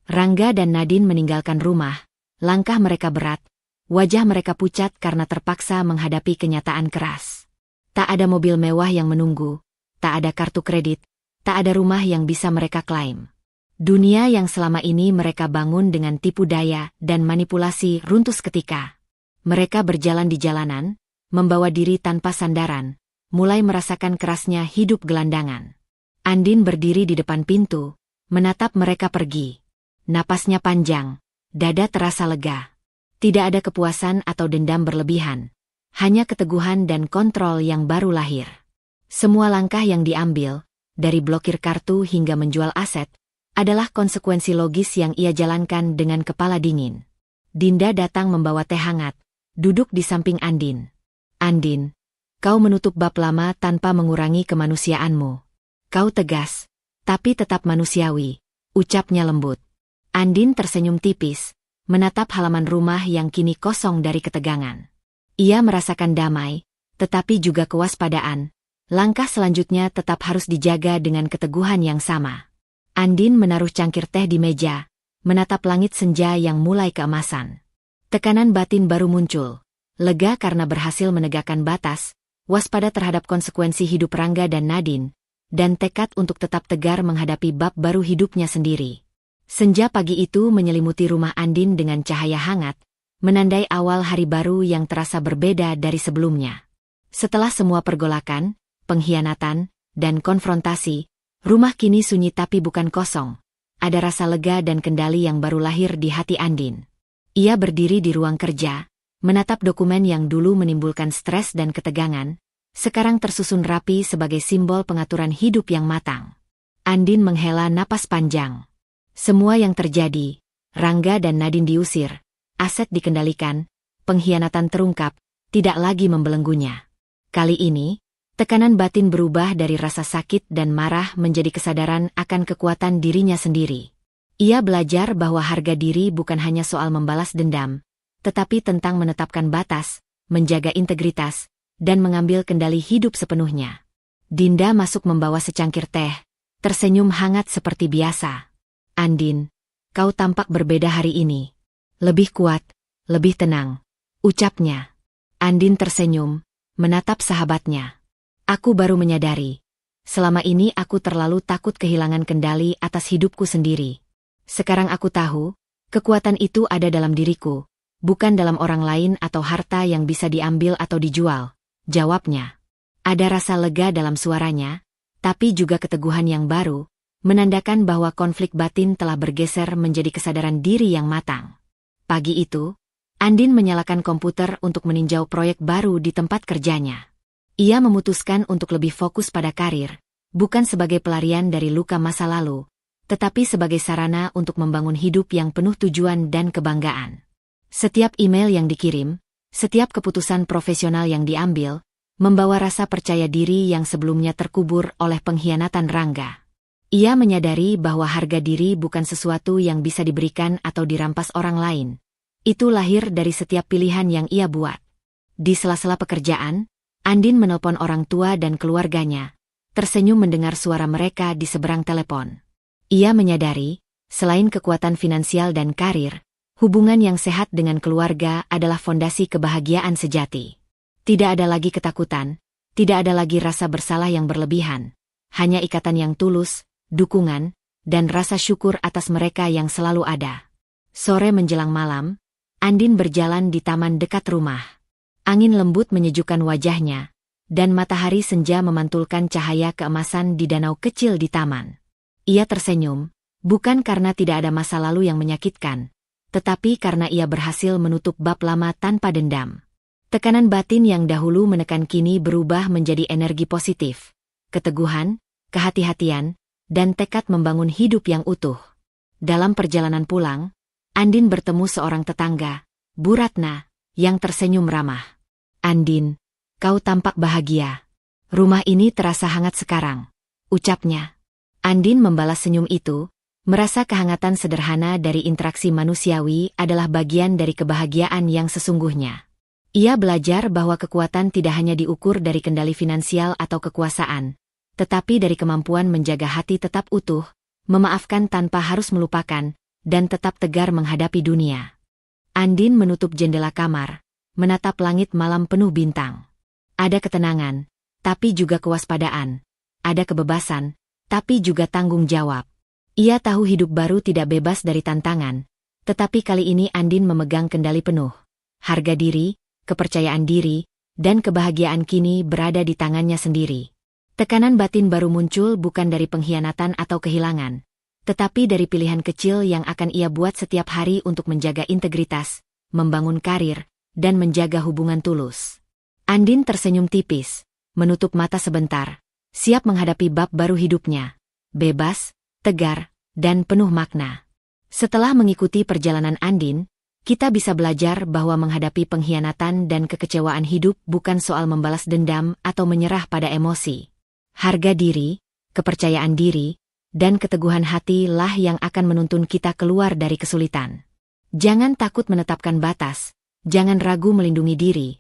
Rangga dan Nadine meninggalkan rumah, langkah mereka berat, wajah mereka pucat karena terpaksa menghadapi kenyataan keras. Tak ada mobil mewah yang menunggu, tak ada kartu kredit, tak ada rumah yang bisa mereka klaim. Dunia yang selama ini mereka bangun dengan tipu daya dan manipulasi runtuh seketika. Mereka berjalan di jalanan, membawa diri tanpa sandaran, mulai merasakan kerasnya hidup gelandangan. Andin berdiri di depan pintu, menatap mereka pergi. Napasnya panjang, dada terasa lega. Tidak ada kepuasan atau dendam berlebihan, hanya keteguhan dan kontrol yang baru lahir. Semua langkah yang diambil, dari blokir kartu hingga menjual aset, adalah konsekuensi logis yang ia jalankan dengan kepala dingin. Dinda datang membawa teh hangat, duduk di samping Andin. Andin, kau menutup bab lama tanpa mengurangi kemanusiaanmu. Kau tegas, tapi tetap manusiawi, ucapnya lembut. Andin tersenyum tipis, menatap halaman rumah yang kini kosong dari ketegangan. Ia merasakan damai, tetapi juga kewaspadaan. Langkah selanjutnya tetap harus dijaga dengan keteguhan yang sama. Andin menaruh cangkir teh di meja, menatap langit senja yang mulai keemasan. Tekanan batin baru muncul, lega karena berhasil menegakkan batas, waspada terhadap konsekuensi hidup Rangga dan Nadine, dan tekad untuk tetap tegar menghadapi bab baru hidupnya sendiri. Senja pagi itu menyelimuti rumah Andin dengan cahaya hangat, menandai awal hari baru yang terasa berbeda dari sebelumnya. Setelah semua pergolakan, pengkhianatan, dan konfrontasi, rumah kini sunyi tapi bukan kosong. Ada rasa lega dan kendali yang baru lahir di hati Andin. Ia berdiri di ruang kerja, menatap dokumen yang dulu menimbulkan stres dan ketegangan, sekarang tersusun rapi sebagai simbol pengaturan hidup yang matang. Andin menghela napas panjang. Semua yang terjadi, Rangga dan Nadine diusir, aset dikendalikan, pengkhianatan terungkap, tidak lagi membelenggunya. Kali ini, tekanan batin berubah dari rasa sakit dan marah menjadi kesadaran akan kekuatan dirinya sendiri. Ia belajar bahwa harga diri bukan hanya soal membalas dendam, tetapi tentang menetapkan batas, menjaga integritas, dan mengambil kendali hidup sepenuhnya. Dinda masuk membawa secangkir teh, tersenyum hangat seperti biasa. Andin, kau tampak berbeda hari ini. Lebih kuat, lebih tenang, ucapnya. Andin tersenyum, menatap sahabatnya. Aku baru menyadari. Selama ini aku terlalu takut kehilangan kendali atas hidupku sendiri. Sekarang aku tahu, kekuatan itu ada dalam diriku, bukan dalam orang lain atau harta yang bisa diambil atau dijual, jawabnya. Ada rasa lega dalam suaranya, tapi juga keteguhan yang baru, menandakan bahwa konflik batin telah bergeser menjadi kesadaran diri yang matang. Pagi itu, Andin menyalakan komputer untuk meninjau proyek baru di tempat kerjanya. Ia memutuskan untuk lebih fokus pada karir, bukan sebagai pelarian dari luka masa lalu, tetapi sebagai sarana untuk membangun hidup yang penuh tujuan dan kebanggaan. Setiap email yang dikirim, setiap keputusan profesional yang diambil, membawa rasa percaya diri yang sebelumnya terkubur oleh pengkhianatan Rangga. Ia menyadari bahwa harga diri bukan sesuatu yang bisa diberikan atau dirampas orang lain. Itu lahir dari setiap pilihan yang ia buat. Di sela-sela pekerjaan, Andin menelpon orang tua dan keluarganya, tersenyum mendengar suara mereka di seberang telepon. Ia menyadari, selain kekuatan finansial dan karir, hubungan yang sehat dengan keluarga adalah fondasi kebahagiaan sejati. Tidak ada lagi ketakutan, tidak ada lagi rasa bersalah yang berlebihan, hanya ikatan yang tulus, dukungan, dan rasa syukur atas mereka yang selalu ada. Sore menjelang malam, Andin berjalan di taman dekat rumah. Angin lembut menyejukkan wajahnya, dan matahari senja memantulkan cahaya keemasan di danau kecil di taman. Ia tersenyum, bukan karena tidak ada masa lalu yang menyakitkan, tetapi karena ia berhasil menutup bab lama tanpa dendam. Tekanan batin yang dahulu menekan kini berubah menjadi energi positif, keteguhan, kehati-hatian, dan tekad membangun hidup yang utuh. Dalam perjalanan pulang, Andin bertemu seorang tetangga, Bu Ratna, yang tersenyum ramah. "Andin, kau tampak bahagia. Rumah ini terasa hangat sekarang," ucapnya. Andin membalas senyum itu, merasa kehangatan sederhana dari interaksi manusiawi adalah bagian dari kebahagiaan yang sesungguhnya. Ia belajar bahwa kekuatan tidak hanya diukur dari kendali finansial atau kekuasaan, tetapi dari kemampuan menjaga hati tetap utuh, memaafkan tanpa harus melupakan, dan tetap tegar menghadapi dunia. Andin menutup jendela kamar, menatap langit malam penuh bintang. Ada ketenangan, tapi juga kewaspadaan. Ada kebebasan, tapi juga tanggung jawab. Ia tahu hidup baru tidak bebas dari tantangan, tetapi kali ini Andin memegang kendali penuh. Harga diri, kepercayaan diri, dan kebahagiaan kini berada di tangannya sendiri. Tekanan batin baru muncul bukan dari pengkhianatan atau kehilangan, tetapi dari pilihan kecil yang akan ia buat setiap hari untuk menjaga integritas, membangun karir, dan menjaga hubungan tulus. Andin tersenyum tipis, menutup mata sebentar, siap menghadapi bab baru hidupnya, bebas, tegar, dan penuh makna. Setelah mengikuti perjalanan Andin, kita bisa belajar bahwa menghadapi pengkhianatan dan kekecewaan hidup bukan soal membalas dendam atau menyerah pada emosi. Harga diri, kepercayaan diri, dan keteguhan hati lah yang akan menuntun kita keluar dari kesulitan. Jangan takut menetapkan batas, jangan ragu melindungi diri,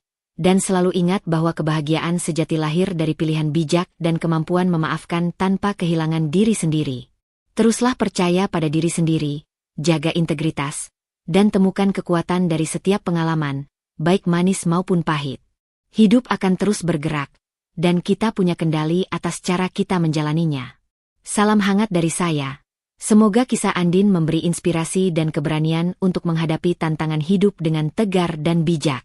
dan selalu ingat bahwa kebahagiaan sejati lahir dari pilihan bijak dan kemampuan memaafkan tanpa kehilangan diri sendiri. Teruslah percaya pada diri sendiri, jaga integritas, dan temukan kekuatan dari setiap pengalaman, baik manis maupun pahit. Hidup akan terus bergerak, dan kita punya kendali atas cara kita menjalaninya. Salam hangat dari saya. Semoga kisah Andin memberi inspirasi dan keberanian untuk menghadapi tantangan hidup dengan tegar dan bijak.